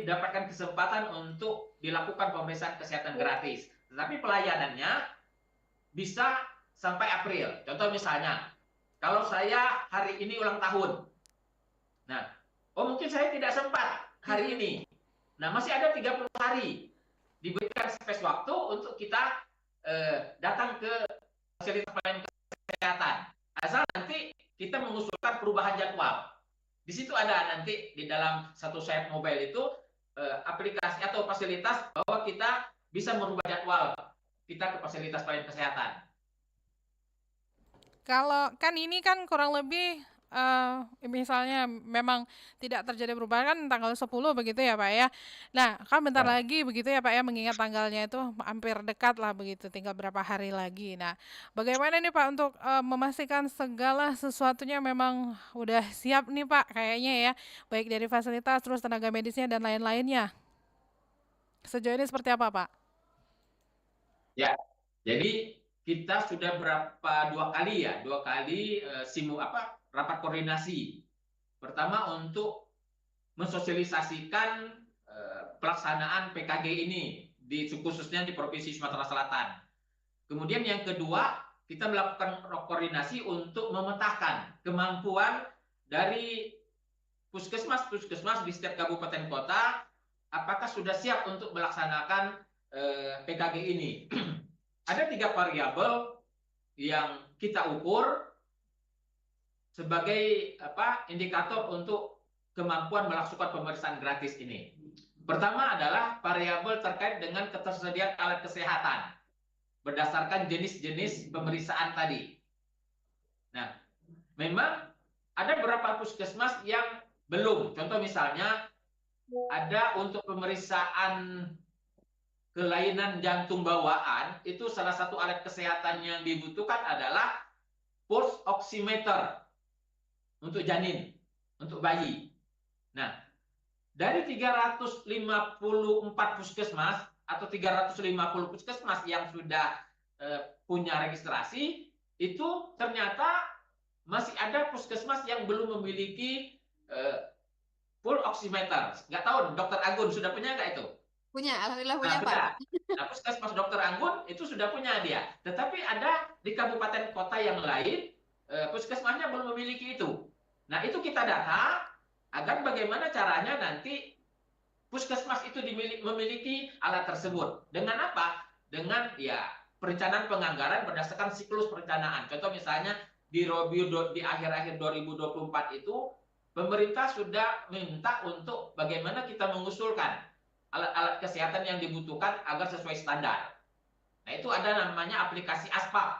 dapatkan kesempatan untuk dilakukan pemeriksaan kesehatan gratis. Tetapi pelayanannya bisa sampai April. Contoh misalnya, kalau saya hari ini ulang tahun, nah, mungkin saya tidak sempat hari ini. Nah, masih ada 30 hari diberikan space waktu untuk kita datang ke fasilitas pelayanan kesehatan. Asal nanti kita mengusulkan perubahan jadwal. Di situ ada nanti di dalam satu sayap mobile itu aplikasi atau fasilitas bahwa kita bisa merubah jadwal kita ke fasilitas pelayanan kesehatan. Kalau kan ini kan kurang lebih misalnya memang tidak terjadi perubahan kan tanggal 10 begitu ya Pak ya. Nah, kan bentar Ya. lagi begitu ya Pak ya mengingat tanggalnya itu hampir dekat lah begitu, tinggal berapa hari lagi. Nah, bagaimana nih Pak untuk memastikan segala sesuatunya memang udah siap nih Pak kayaknya ya, baik dari fasilitas terus tenaga medisnya dan lain-lainnya. Sejauh ini seperti apa Pak? Ya, jadi kita sudah dua kali rapat koordinasi. Pertama untuk mensosialisasikan pelaksanaan PKG ini khususnya di Provinsi Sumatera Selatan. Kemudian yang kedua, kita melakukan koordinasi untuk memetakan kemampuan dari puskesmas di setiap kabupaten kota, apakah sudah siap untuk melaksanakan PKG ini. Ada 3 variabel yang kita ukur sebagai indikator untuk kemampuan melakukan pemeriksaan gratis ini. Pertama adalah variabel terkait dengan ketersediaan alat kesehatan berdasarkan jenis-jenis pemeriksaan tadi. Nah, memang ada beberapa puskesmas yang belum. Contoh misalnya ada untuk pemeriksaan kelainan jantung bawaan, itu salah satu alat kesehatan yang dibutuhkan adalah pulse oximeter untuk janin, untuk bayi. Nah, dari 354 puskesmas atau 350 puskesmas yang sudah punya registrasi, itu ternyata masih ada puskesmas yang belum memiliki full oximeter. Nggak tahu, Dokter Agun sudah punya nggak itu? Punya, alhamdulillah punya Nah, Pak. nah, puskesmas Dokter Anggun itu sudah punya dia. Tetapi ada di kabupaten kota yang lain, puskesmasnya belum memiliki itu. Nah, itu kita data agar bagaimana caranya nanti puskesmas itu memiliki alat tersebut. Dengan apa? Dengan ya perencanaan penganggaran berdasarkan siklus perencanaan. Contoh misalnya di akhir-akhir 2024 itu pemerintah sudah minta untuk bagaimana kita mengusulkan alat-alat kesehatan yang dibutuhkan agar sesuai standar. Nah, itu ada namanya aplikasi ASPAK,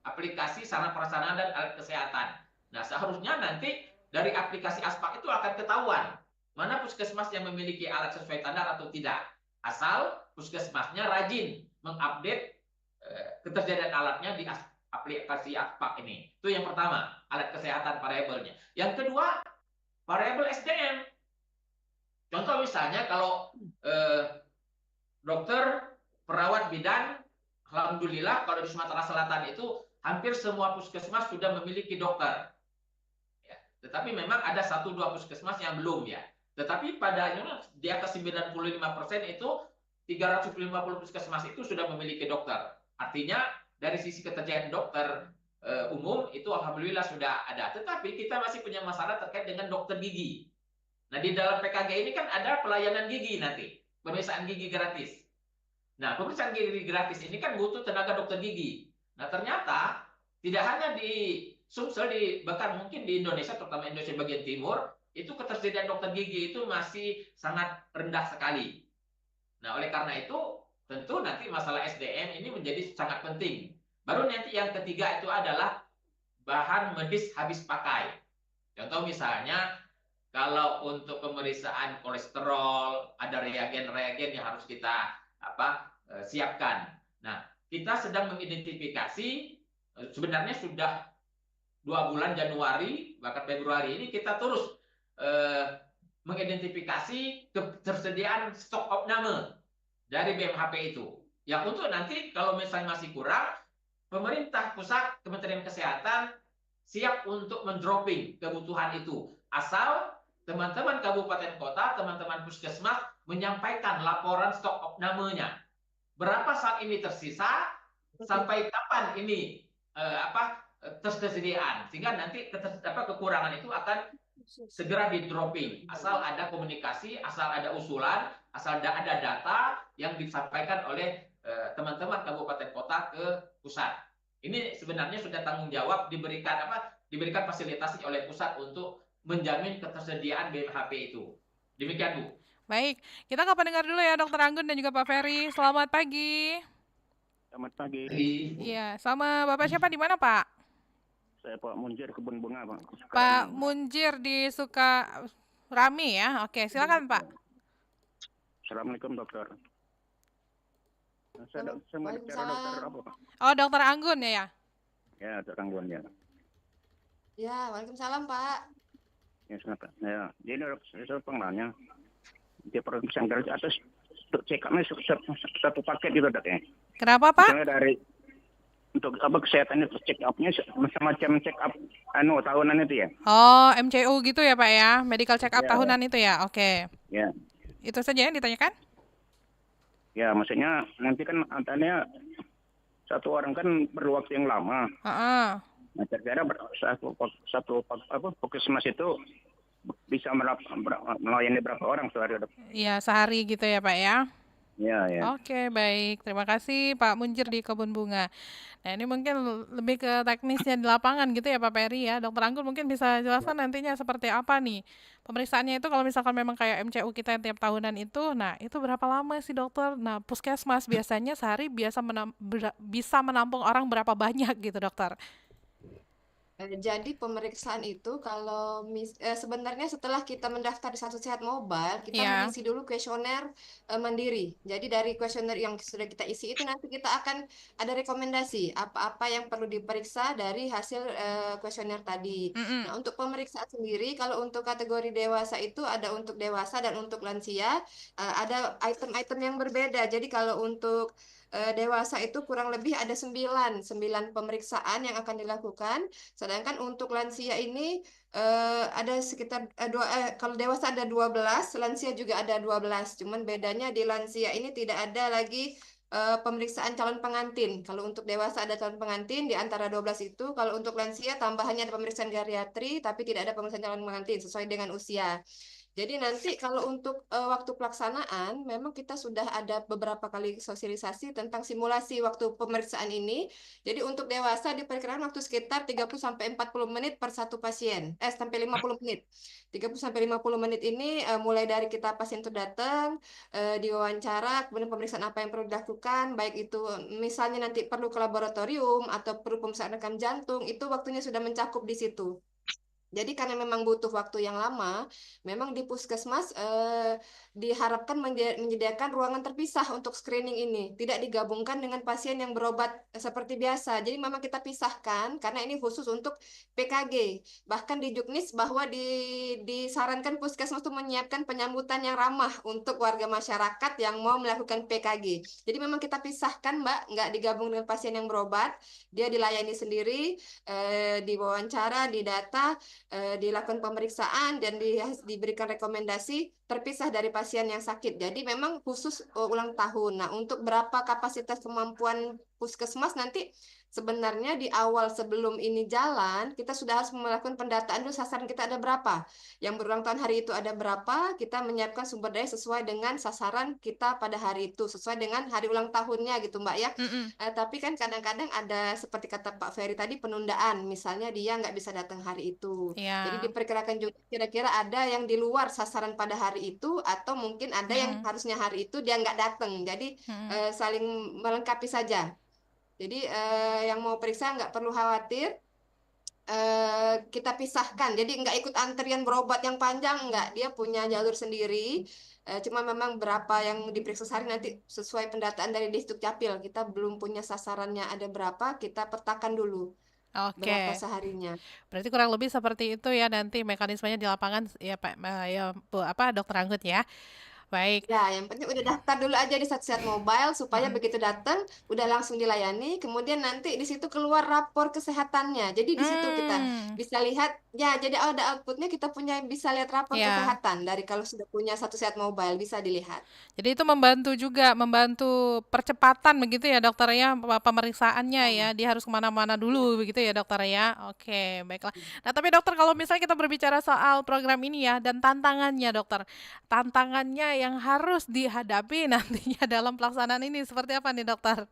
aplikasi sarana prasarana dan alat kesehatan. Nah, seharusnya nanti dari aplikasi ASPAK itu akan ketahuan mana puskesmas yang memiliki alat sesuai standar atau tidak. Asal puskesmasnya rajin mengupdate ketersediaan alatnya di aplikasi ASPAK ini. Itu yang pertama, alat kesehatan variabelnya. Yang kedua, variabel SDM. Contoh misalnya kalau dokter, perawat bidan, alhamdulillah kalau di Sumatera Selatan itu hampir semua puskesmas sudah memiliki dokter. Ya, tetapi memang ada 1-2 puskesmas yang belum ya. Tetapi pada di atas 95% itu 350 puskesmas itu sudah memiliki dokter. Artinya dari sisi ketersediaan dokter umum itu alhamdulillah sudah ada. Tetapi kita masih punya masalah terkait dengan dokter gigi. Nah, di dalam PKG ini kan ada pelayanan gigi nanti, pemeriksaan gigi gratis. Nah, pemeriksaan gigi gratis ini kan butuh tenaga dokter gigi. Nah, ternyata tidak hanya di Sumsel, bahkan mungkin di Indonesia, terutama Indonesia bagian timur, itu ketersediaan dokter gigi itu masih sangat rendah sekali. Nah, oleh karena itu, tentu nanti masalah SDM ini menjadi sangat penting. Baru nanti yang ketiga itu adalah bahan medis habis pakai. Contoh misalnya kalau untuk pemeriksaan kolesterol ada reagen-reagen yang harus kita siapkan. Nah, kita sedang mengidentifikasi sebenarnya sudah 2 bulan Januari bahkan Februari ini kita terus mengidentifikasi ketersediaan stok opname dari BMHP itu. Yang untuk nanti kalau misalnya masih kurang, pemerintah pusat, Kementerian Kesehatan siap untuk mendropping kebutuhan itu. Asal teman-teman kabupaten kota, teman-teman puskesmas menyampaikan laporan stok opnamenya. Berapa saat ini tersisa, sampai kapan ini tersediaan, sehingga nanti kekurangan itu akan segera di dropping. Asal ada komunikasi, asal ada usulan, asal ada data yang disampaikan oleh teman-teman kabupaten kota ke pusat. Ini sebenarnya sudah tanggung jawab diberikan fasilitasi oleh pusat untuk menjamin ketersediaan BMHP itu. Demikian, Bu. Baik, kita ke pendengar dulu ya Dokter Anggun dan juga Pak Ferry. Selamat pagi. Selamat pagi. Iya, sama Bapak siapa di mana, Pak? Saya Pak Munjir, Kebun Bunga, Pak. Pak Munjir di Sukarami ya. Oke, silakan Pak. Assalamualaikum dokter. Saya mau bicara dokter apa, Pak? Oh, Dokter Anggun ya? Ya, dokter Anggun ya. Ya, waalaikumsalam Pak. Ya, silakan. Ya, jadi saya pengenanya dia pemeriksaan gratis atas untuk check up-nya satu paket gitu dok ya. Kenapa Pak? Misalnya dari untuk kesehatan itu check up-nya semacam check up tahunan itu ya. Oh, MCU gitu ya Pak ya, medical check up Ya, tahunan itu ya. Oke. Ya. Itu saja yang ditanyakan? Ya, maksudnya nanti kan antanya satu orang kan perlu waktu yang lama. Nah, kira-kira satu puskesmas itu bisa melayani berapa orang sehari? Iya, sehari gitu ya Pak ya. Ya. Oke, baik. Terima kasih Pak Munjir di Kebun Bunga. Nah, ini mungkin lebih ke teknisnya di lapangan gitu ya Pak Ferry ya. Dokter Anggun mungkin bisa jelaskan nantinya seperti apa nih pemeriksaannya itu kalau misalkan memang kayak MCU kita yang tiap tahunan itu. Nah, itu berapa lama sih dokter? Nah, puskesmas biasanya sehari bisa menampung orang berapa banyak gitu dokter? Jadi pemeriksaan itu kalau sebenarnya setelah kita mendaftar di Satu Sehat Mobile, kita Iya. mengisi dulu kuesioner mandiri. Jadi dari kuesioner yang sudah kita isi itu nanti kita akan ada rekomendasi apa-apa yang perlu diperiksa dari hasil kuesioner tadi. Nah, untuk pemeriksaan sendiri, kalau untuk kategori dewasa itu ada untuk dewasa dan untuk lansia, ada item-item yang berbeda. Jadi kalau untuk dewasa itu kurang lebih ada 9 pemeriksaan yang akan dilakukan. Sedangkan untuk lansia ini ada sekitar kalau dewasa ada 12, lansia juga ada 12. Cuman bedanya di lansia ini tidak ada lagi pemeriksaan calon pengantin. Kalau untuk dewasa ada calon pengantin di antara 12 itu. Kalau untuk lansia tambahannya ada pemeriksaan geriatri, tapi tidak ada pemeriksaan calon pengantin sesuai dengan usia. Jadi nanti kalau untuk waktu pelaksanaan, memang kita sudah ada beberapa kali sosialisasi tentang simulasi waktu pemeriksaan ini. Jadi untuk dewasa diperkirakan waktu sekitar 30-40 menit per satu pasien. Sampai 50 menit. 30-50 menit ini mulai dari kita pasien itu datang, diwawancara, kemudian pemeriksaan apa yang perlu dilakukan, baik itu misalnya nanti perlu ke laboratorium atau perlu pemeriksaan rekam jantung, itu waktunya sudah mencakup di situ. Jadi karena memang butuh waktu yang lama, memang di puskesmas diharapkan menyediakan ruangan terpisah untuk screening ini, tidak digabungkan dengan pasien yang berobat seperti biasa. Jadi memang kita pisahkan karena ini khusus untuk PKG. Bahkan di Juknis bahwa disarankan puskesmas itu menyiapkan penyambutan yang ramah untuk warga masyarakat yang mau melakukan PKG. Jadi memang kita pisahkan, Mbak, nggak digabung dengan pasien yang berobat, dia dilayani sendiri, diwawancara, didata, dilakukan pemeriksaan dan diberikan rekomendasi terpisah dari pasien yang sakit. Jadi memang khusus ulang tahun. Nah, untuk berapa kapasitas kemampuan puskesmas nanti sebenarnya di awal sebelum ini jalan, kita sudah harus melakukan pendataan dulu sasaran kita ada berapa. Yang berulang tahun hari itu ada berapa, kita menyiapkan sumber daya sesuai dengan sasaran kita pada hari itu, sesuai dengan hari ulang tahunnya gitu Mbak ya. Tapi kan kadang-kadang ada seperti kata Pak Ferry tadi penundaan, misalnya dia nggak bisa datang hari itu. Jadi diperkirakan juga kira-kira ada yang di luar sasaran pada hari itu, atau mungkin ada yang harusnya hari itu dia nggak datang. Jadi saling melengkapi saja. Jadi yang mau periksa nggak perlu khawatir. Kita pisahkan, jadi nggak ikut antrian berobat yang panjang, nggak, dia punya jalur sendiri. Cuma memang berapa yang diperiksa sehari nanti sesuai pendataan dari Disdukcapil, kita belum punya sasarannya ada berapa, kita petakan dulu berapa Oke. seharinya. Berarti kurang lebih seperti itu ya nanti mekanismenya di lapangan ya Pak, ya Bu, Dokter Anggun ya. Baik. Ya, yang penting udah daftar dulu aja di Sehat Mobile supaya begitu datang udah langsung dilayani. Kemudian nanti di situ keluar rapor kesehatannya. Jadi di situ kita bisa lihat ya. Jadi ada outputnya, kita punya bisa lihat rapor Ya. kesehatan dari kalau sudah punya satu Sehat Mobile bisa dilihat. Jadi itu membantu juga, membantu percepatan begitu ya dokter ya, pemeriksaannya ya. Dia harus kemana-mana dulu begitu ya dokter ya. Oke, baiklah. Nah tapi dokter, kalau misalnya kita berbicara soal program ini ya dan tantangannya dokter, tantangannya yang harus dihadapi nantinya dalam pelaksanaan ini seperti apa nih dokter?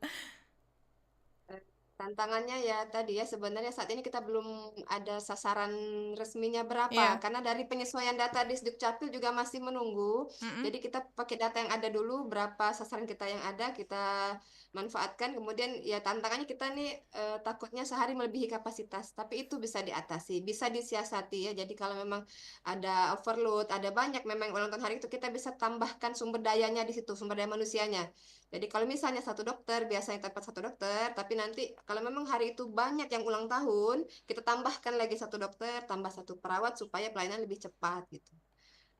Tantangannya ya tadi ya, sebenarnya saat ini kita belum ada sasaran resminya berapa, Iya. karena dari penyesuaian data di Dukcapil juga masih menunggu. Jadi kita pakai data yang ada dulu, berapa sasaran kita yang ada kita manfaatkan. Kemudian ya tantangannya kita nih takutnya sehari melebihi kapasitas, tapi itu bisa diatasi, bisa disiasati ya. Jadi kalau memang ada overload, ada banyak memang ulang tahun hari itu, kita bisa tambahkan sumber dayanya di situ, sumber daya manusianya. Jadi kalau misalnya satu dokter, biasanya tempat satu dokter, tapi nanti kalau memang hari itu banyak yang ulang tahun, kita tambahkan lagi satu dokter, tambah satu perawat supaya pelayanan lebih cepat gitu.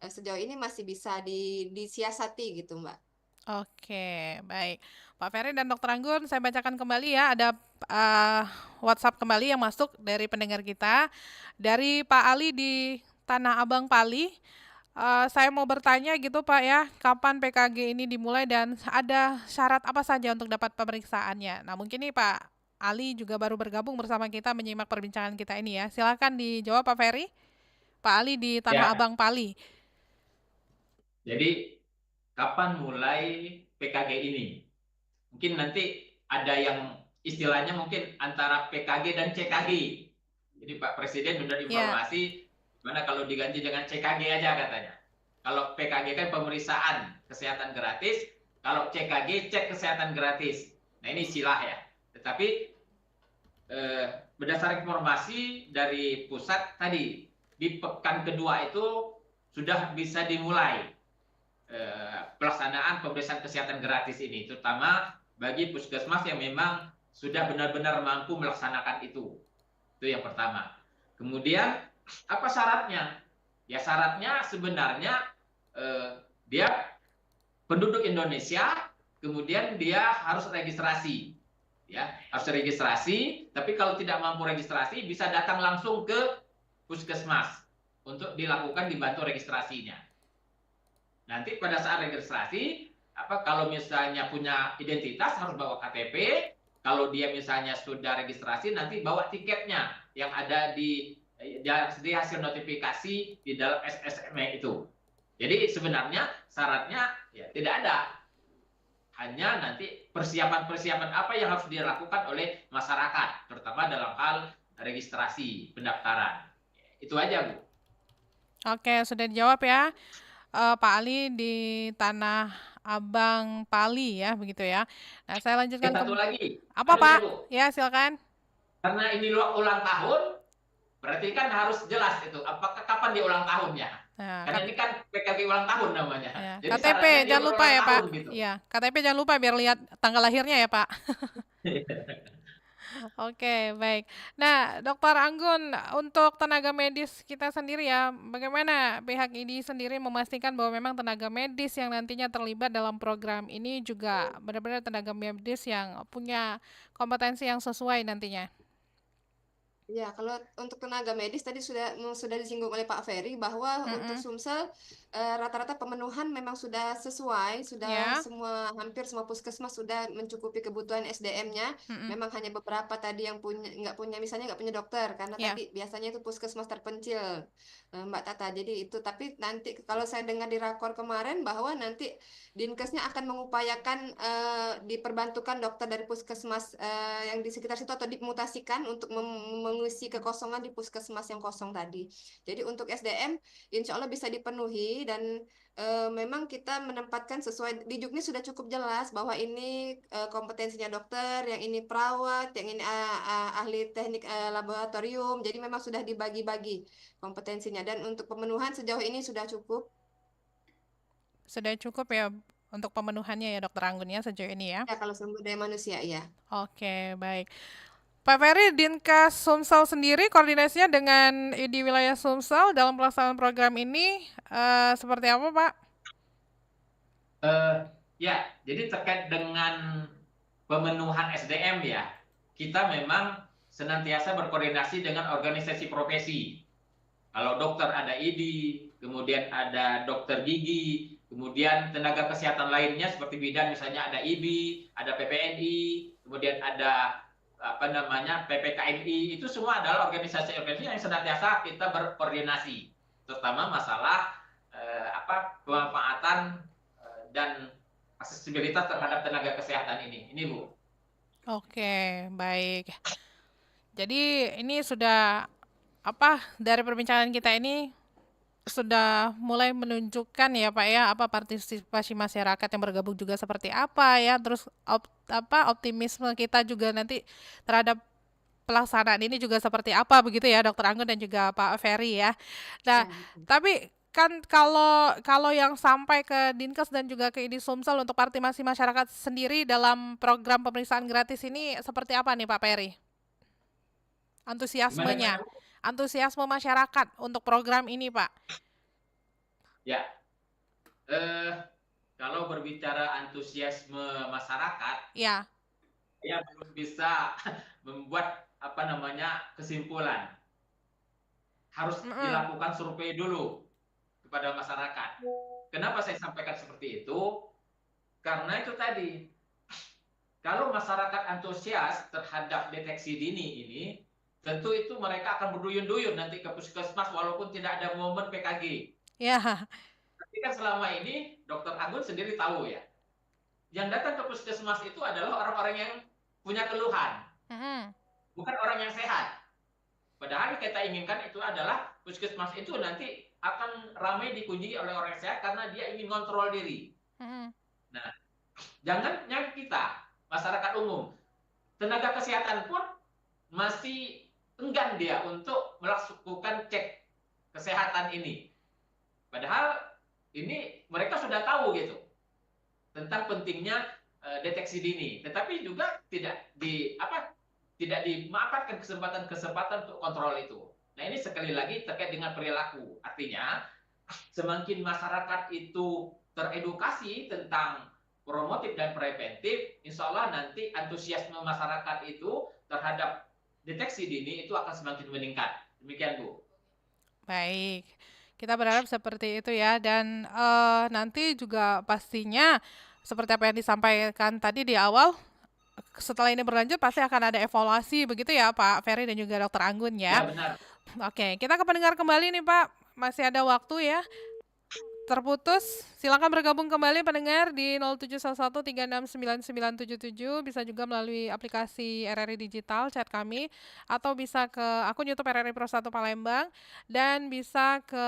Sejauh ini masih bisa disiasati gitu, Mbak. Oke, baik. Pak Ferry dan Dokter Anggun, saya bacakan kembali ya, ada WhatsApp kembali yang masuk dari pendengar kita, dari Pak Ali di Tanah Abang, Pali. Saya mau bertanya gitu Pak ya, kapan PKG ini dimulai dan ada syarat apa saja untuk dapat pemeriksaannya? Nah mungkin nih Pak Ali juga baru bergabung bersama kita menyimak perbincangan kita ini ya. Silakan dijawab Pak Ferry. Pak Ali di Tanah Abang, Pali. Jadi kapan mulai PKG ini? Mungkin nanti ada yang istilahnya mungkin antara PKG dan CKG. Jadi Pak Presiden sudah informasi gimana kalau diganti dengan CKG aja katanya. Kalau PKG kan pemeriksaan kesehatan gratis, kalau CKG cek kesehatan gratis. Nah ini istilah ya. Tetapi berdasarkan informasi dari pusat tadi, di pekan kedua itu sudah bisa dimulai pelaksanaan pemeriksaan kesehatan gratis ini, terutama bagi puskesmas yang memang sudah benar-benar mampu melaksanakan itu. Itu yang pertama. Kemudian apa syaratnya? Ya syaratnya sebenarnya dia penduduk Indonesia, kemudian dia harus registrasi. Ya, harus registrasi, tapi kalau tidak mampu registrasi bisa datang langsung ke puskesmas untuk dilakukan, dibantu registrasinya. Nanti pada saat registrasi, kalau misalnya punya identitas harus bawa KTP, kalau dia misalnya sudah registrasi nanti bawa tiketnya yang ada di hasil notifikasi di dalam SSME itu. Jadi sebenarnya syaratnya ya tidak ada. Hanya nanti persiapan-persiapan apa yang harus dilakukan oleh masyarakat, terutama dalam hal registrasi, pendaftaran. Itu aja, Bu. Oke, sudah dijawab ya. Pak Ali di Tanah Abang, Pali ya, begitu ya. Nah, saya lanjutkan Satu lagi. Apa Pak? Ya, silakan. Karena ini ulang tahun, berarti kan harus jelas itu apakah kapan dia ulang tahunnya. Karena ini kan PKG ulang tahun namanya. Ya. Jadi KTP jangan lupa ya Pak. Gitu. Iya, KTP jangan lupa biar lihat tanggal lahirnya ya Pak. Oke, baik. Nah, Dokter Anggun, untuk tenaga medis kita sendiri ya, bagaimana pihak ID sendiri memastikan bahwa memang tenaga medis yang nantinya terlibat dalam program ini juga benar-benar tenaga medis yang punya kompetensi yang sesuai nantinya? Ya, kalau untuk tenaga medis tadi sudah disinggung oleh Pak Ferry bahwa untuk Sumsel rata-rata pemenuhan memang sudah sesuai, sudah hampir semua puskesmas sudah mencukupi kebutuhan SDM-nya. Memang hanya beberapa tadi yang nggak punya dokter karena tadi biasanya itu puskesmas terpencil, Mbak Tata. Jadi itu, tapi nanti kalau saya dengar di rakor kemarin bahwa nanti Dinkesnya akan mengupayakan diperbantukan dokter dari puskesmas yang di sekitar situ atau dimutasikan untuk mengisi kekosongan di puskesmas yang kosong tadi. Jadi untuk SDM insya Allah bisa dipenuhi dan memang kita menempatkan sesuai di Juknis sudah cukup jelas bahwa ini kompetensinya dokter, yang ini perawat, yang ini ahli teknik laboratorium. Jadi memang sudah dibagi-bagi kompetensinya dan untuk pemenuhan sejauh ini sudah cukup. Sudah cukup ya untuk pemenuhannya ya Dokter Anggun ya sejauh ini ya? Ya kalau sumber daya manusia ya. Oke, baik. Pak Ferry, Dinkes Sumsel sendiri koordinasinya dengan di wilayah Sumsel dalam pelaksanaan program ini seperti apa Pak? Ya, jadi terkait dengan pemenuhan SDM ya, kita memang senantiasa berkoordinasi dengan organisasi profesi. Kalau dokter ada ID, kemudian ada dokter gigi, kemudian tenaga kesehatan lainnya seperti bidan misalnya ada IBI, ada PPNI, kemudian ada PPKMI, itu semua adalah organisasi-organisasi yang senantiasa kita berkoordinasi, terutama masalah pemanfaatan dan aksesibilitas terhadap tenaga kesehatan ini Bu. Oke, baik. Jadi ini sudah dari perbincangan kita ini sudah mulai menunjukkan ya Pak ya partisipasi masyarakat yang bergabung juga seperti apa ya, terus optimisme kita juga nanti terhadap pelaksanaan ini juga seperti apa begitu ya Dokter Anggun dan juga Pak Ferry ya. Nah, tapi kan kalau yang sampai ke Dinkes dan juga ke ID Sumsel untuk partisipasi masyarakat sendiri dalam program pemeriksaan gratis ini seperti apa nih Pak Ferry? Antusiasmenya, antusiasme masyarakat untuk program ini Pak. Ya, kalau berbicara antusiasme masyarakat, ya belum bisa membuat kesimpulan. Harus dilakukan survei dulu kepada masyarakat. Kenapa saya sampaikan seperti itu? Karena itu tadi, kalau masyarakat antusias terhadap deteksi dini ini, tentu itu mereka akan berduyun-duyun nanti ke puskesmas walaupun tidak ada momen PKG. Ya. Tapi kan selama ini Dokter Anggun sendiri tahu ya, yang datang ke puskesmas itu adalah orang-orang yang punya keluhan, bukan orang yang sehat. Padahal kita inginkan itu adalah puskesmas itu nanti akan ramai dikunjungi oleh orang sehat karena dia ingin kontrol diri. Nah, jangan yang kita, masyarakat umum, tenaga kesehatan pun masih enggan dia untuk melakukan cek kesehatan ini. Padahal ini mereka sudah tahu gitu tentang pentingnya deteksi dini, tetapi juga tidak dimanfaatkan kesempatan untuk kontrol itu. Nah ini sekali lagi terkait dengan perilaku. Artinya semakin masyarakat itu teredukasi tentang promotif dan preventif, insya Allah nanti antusiasme masyarakat itu terhadap deteksi dini itu akan semakin meningkat. Demikian Bu. Baik, kita berharap seperti itu ya. Dan nanti juga pastinya seperti apa yang disampaikan tadi di awal, setelah ini berlanjut pasti akan ada evaluasi begitu ya Pak Ferry dan juga Dokter Anggun ya. Ya benar. Oke, kita ke pendengar kembali nih Pak, masih ada waktu ya. Terputus, silakan bergabung kembali pendengar di 0711369977, bisa juga melalui aplikasi RRI Digital chat kami, atau bisa ke akun YouTube RRI Pro 1 Palembang, dan bisa ke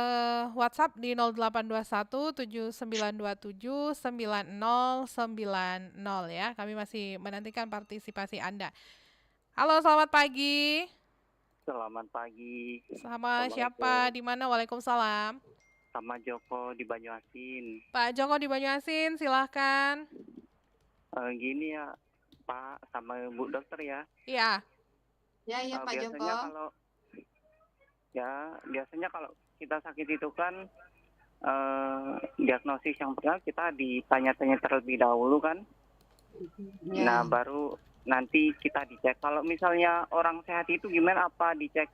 WhatsApp di 082179279090 ya. Kami masih menantikan partisipasi Anda. Halo, selamat pagi. Selamat pagi. Sama siapa? Di mana? Waalaikumsalam. Sama Joko di Banyuasin. Pak Joko di Banyuasin, silahkan. Gini ya, Pak, sama Bu Dokter ya. Iya. Ya, Pak Joko. Biasanya kalau kita sakit itu kan diagnosis yang pertama kita ditanya-tanya terlebih dahulu kan. Ya. Nah, baru nanti kita dicek. Kalau misalnya orang sehat itu gimana, apa dicek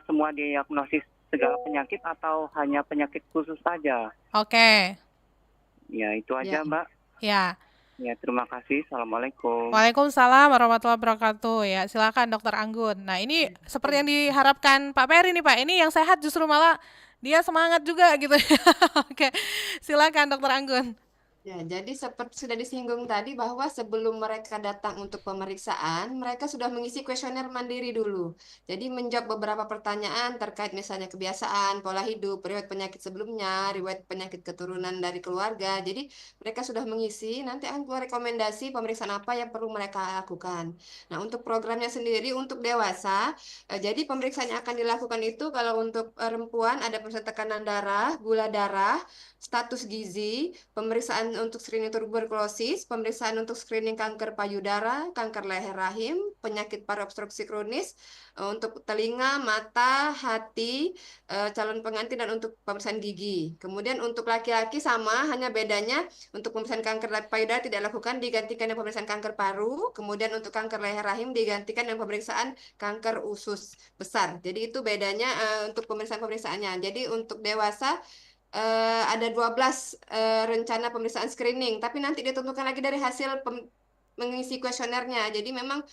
semua diagnosis segala penyakit atau hanya penyakit khusus saja? Oke. Ya, itu aja, Mbak. Ya. Ya, terima kasih. Assalamualaikum. Waalaikumsalam warahmatullahi wabarakatuh. Ya, silakan Dokter Anggun. Nah, ini seperti yang diharapkan Pak Ferry nih, Pak. Ini yang sehat justru malah dia semangat juga gitu. Oke. Silakan Dokter Anggun. Ya, jadi seperti sudah disinggung tadi bahwa sebelum mereka datang untuk pemeriksaan, mereka sudah mengisi kuesioner mandiri dulu. Jadi menjawab beberapa pertanyaan terkait misalnya kebiasaan, pola hidup, riwayat penyakit sebelumnya, riwayat penyakit keturunan dari keluarga. Jadi mereka sudah mengisi, nanti akan keluar rekomendasi pemeriksaan apa yang perlu mereka lakukan. Nah, untuk programnya sendiri untuk dewasa, jadi pemeriksaan yang akan dilakukan itu kalau untuk perempuan ada pemeriksaan tekanan darah, gula darah, status gizi, pemeriksaan untuk screening tuberkulosis, pemeriksaan untuk screening kanker payudara, kanker leher rahim, penyakit paru obstruksi kronis, untuk telinga, mata, hati, calon pengantin, dan untuk pemeriksaan gigi. Kemudian untuk laki-laki sama, hanya bedanya untuk pemeriksaan kanker payudara tidak dilakukan, digantikan dengan pemeriksaan kanker paru, kemudian untuk kanker leher rahim digantikan dengan pemeriksaan kanker usus besar. Jadi itu bedanya untuk pemeriksaan-pemeriksaannya. Jadi untuk dewasa ada 12 rencana pemeriksaan screening, tapi nanti ditentukan lagi dari hasil mengisi kuesionernya. Jadi memang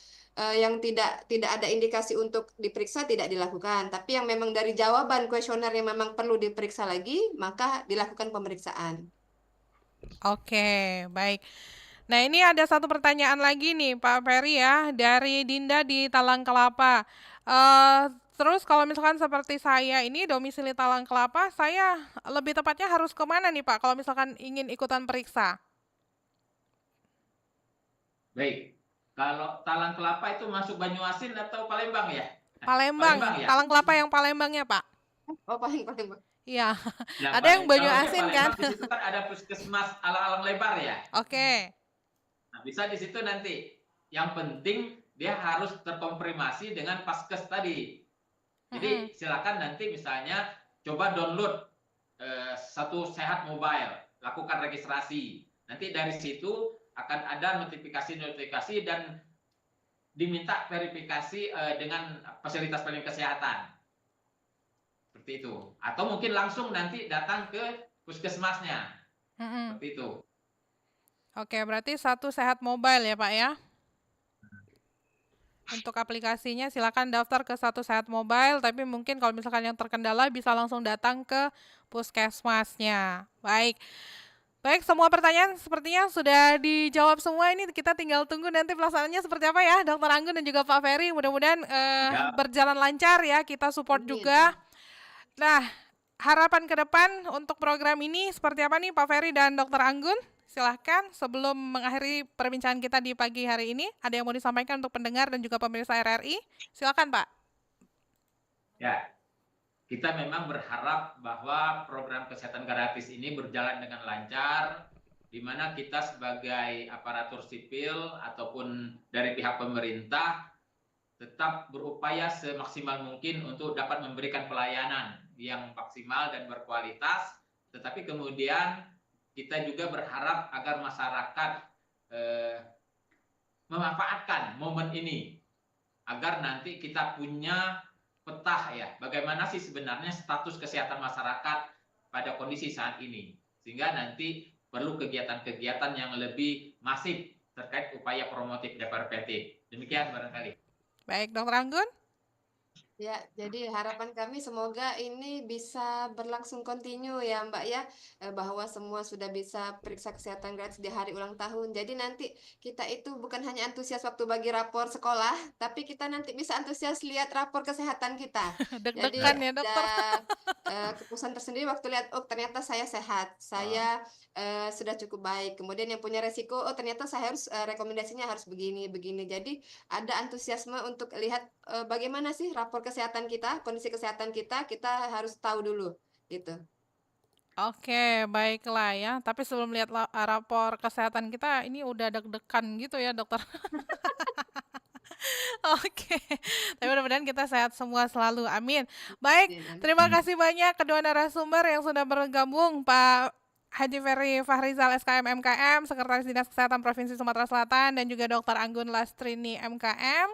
yang tidak ada indikasi untuk diperiksa tidak dilakukan, tapi yang memang dari jawaban kuesioner yang memang perlu diperiksa lagi, maka dilakukan pemeriksaan. Oke, baik. Nah, ini ada satu pertanyaan lagi nih, Pak Ferry ya, dari Dinda di Talang Kelapa. Terus kalau misalkan seperti saya ini domisili Talang Kelapa, saya lebih tepatnya harus kemana nih Pak, kalau misalkan ingin ikutan periksa? Baik, kalau Talang Kelapa itu masuk Banyuasin atau Palembang ya? Palembang, Palembang ya? Talang Kelapa yang Palembangnya Pak. Oh, Palembang. Iya, Nah, ada yang Banyuasin kan? Palembang di situ kan ada puskesmas alang-alang lebar ya. Oke. Nah, bisa di situ nanti. Yang penting dia harus terkonfirmasi dengan Paskes tadi. Jadi silakan nanti misalnya coba download Satu Sehat Mobile, lakukan registrasi. Nanti dari situ akan ada notifikasi-notifikasi dan diminta verifikasi dengan fasilitas pelayanan kesehatan. Seperti itu. Atau mungkin langsung nanti datang ke puskesmasnya. Seperti itu. Oke, berarti Satu Sehat Mobile ya Pak ya? Untuk aplikasinya silakan daftar ke Satu Sehat Mobile, tapi mungkin kalau misalkan yang terkendala bisa langsung datang ke puskesmasnya. Baik. Baik, semua pertanyaan sepertinya sudah dijawab semua. Ini kita tinggal tunggu nanti pelaksanaannya seperti apa ya, Dr. Anggun dan juga Pak Ferry. Mudah-mudahan berjalan lancar ya, kita support juga. Nah, harapan ke depan untuk program ini seperti apa nih Pak Ferry dan Dr. Anggun? Silahkan sebelum mengakhiri perbincangan kita di pagi hari ini, ada yang mau disampaikan untuk pendengar dan juga pemirsa RRI? Silakan Pak. Ya, kita memang berharap bahwa program kesehatan gratis ini berjalan dengan lancar, di mana kita sebagai aparatur sipil ataupun dari pihak pemerintah tetap berupaya semaksimal mungkin untuk dapat memberikan pelayanan yang maksimal dan berkualitas, tetapi kemudian kita juga berharap agar masyarakat memanfaatkan momen ini agar nanti kita punya peta ya, bagaimana sih sebenarnya status kesehatan masyarakat pada kondisi saat ini, sehingga nanti perlu kegiatan-kegiatan yang lebih masif terkait upaya promotif dan preventif. Demikian barangkali. Baik, Dr. Anggun. Ya, jadi harapan kami semoga ini bisa berlangsung kontinu ya Mbak ya, bahwa semua sudah bisa periksa kesehatan gratis di hari ulang tahun. Jadi nanti kita itu bukan hanya antusias waktu bagi rapor sekolah, tapi kita nanti bisa antusias lihat rapor kesehatan kita. Deg-degan ya dokter. Kepuasan tersendiri waktu lihat, oh ternyata saya sehat, saya sudah cukup baik. Kemudian yang punya resiko, oh ternyata saya harus rekomendasinya harus begini. Jadi ada antusiasme untuk lihat bagaimana sih rapor kesehatan kita, kondisi kesehatan kita harus tahu dulu gitu. Oke, baiklah ya. Tapi sebelum lihat rapor kesehatan kita, ini udah deg-degan gitu ya dokter. Oke, tapi mudah-mudahan kita sehat semua selalu, amin. Baik, terima kasih banyak kedua narasumber yang sudah bergabung, Pak Haji Ferry Fahrizal SKM MKM, Sekretaris Dinas Kesehatan Provinsi Sumatera Selatan, dan juga Dr. Anggun Lastrini MKM,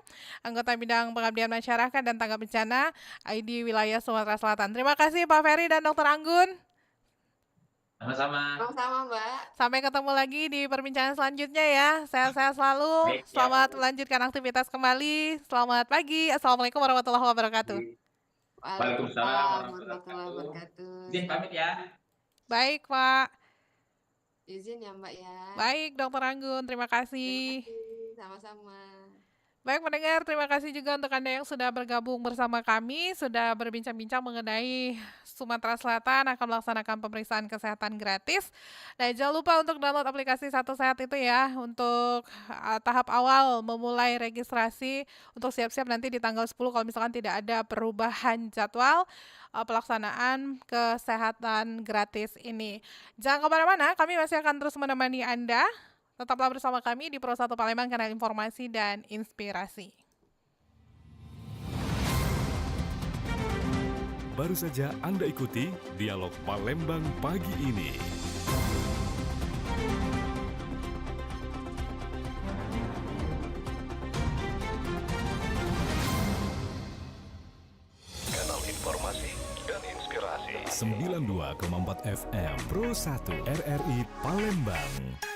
anggota bidang pengabdian masyarakat dan tanggap bencana ID wilayah Sumatera Selatan. Terima kasih Pak Ferry dan Dr. Anggun. Sama-sama. Sama-sama Mbak. Sampai ketemu lagi di perbincangan selanjutnya ya. Sehat-sehat selalu. Baik, selamat melanjutkan aktivitas kembali. Selamat pagi. Assalamualaikum warahmatullahi wabarakatuh. Waalaikumsalam warahmatullahi wabarakatuh. Izin pamit ya. Baik, Pak. Izin ya Mbak ya. Baik, Dokter Anggun, terima kasih. Terima kasih, sama-sama. Baik pendengar, terima kasih juga untuk Anda yang sudah bergabung bersama kami, sudah berbincang-bincang mengenai Sumatera Selatan akan melaksanakan pemeriksaan kesehatan gratis. Dan jangan lupa untuk download aplikasi Satu Sehat itu ya, untuk tahap awal memulai registrasi untuk siap-siap nanti di tanggal 10 kalau misalkan tidak ada perubahan jadwal pelaksanaan kesehatan gratis ini. Jangan kemana-mana, kami masih akan terus menemani Anda. Tetaplah bersama kami di Pro 1 Palembang, kanal informasi dan inspirasi. Baru saja Anda ikuti Dialog Palembang pagi ini. Kanal informasi dan inspirasi 92,4 FM Pro 1 RRI Palembang.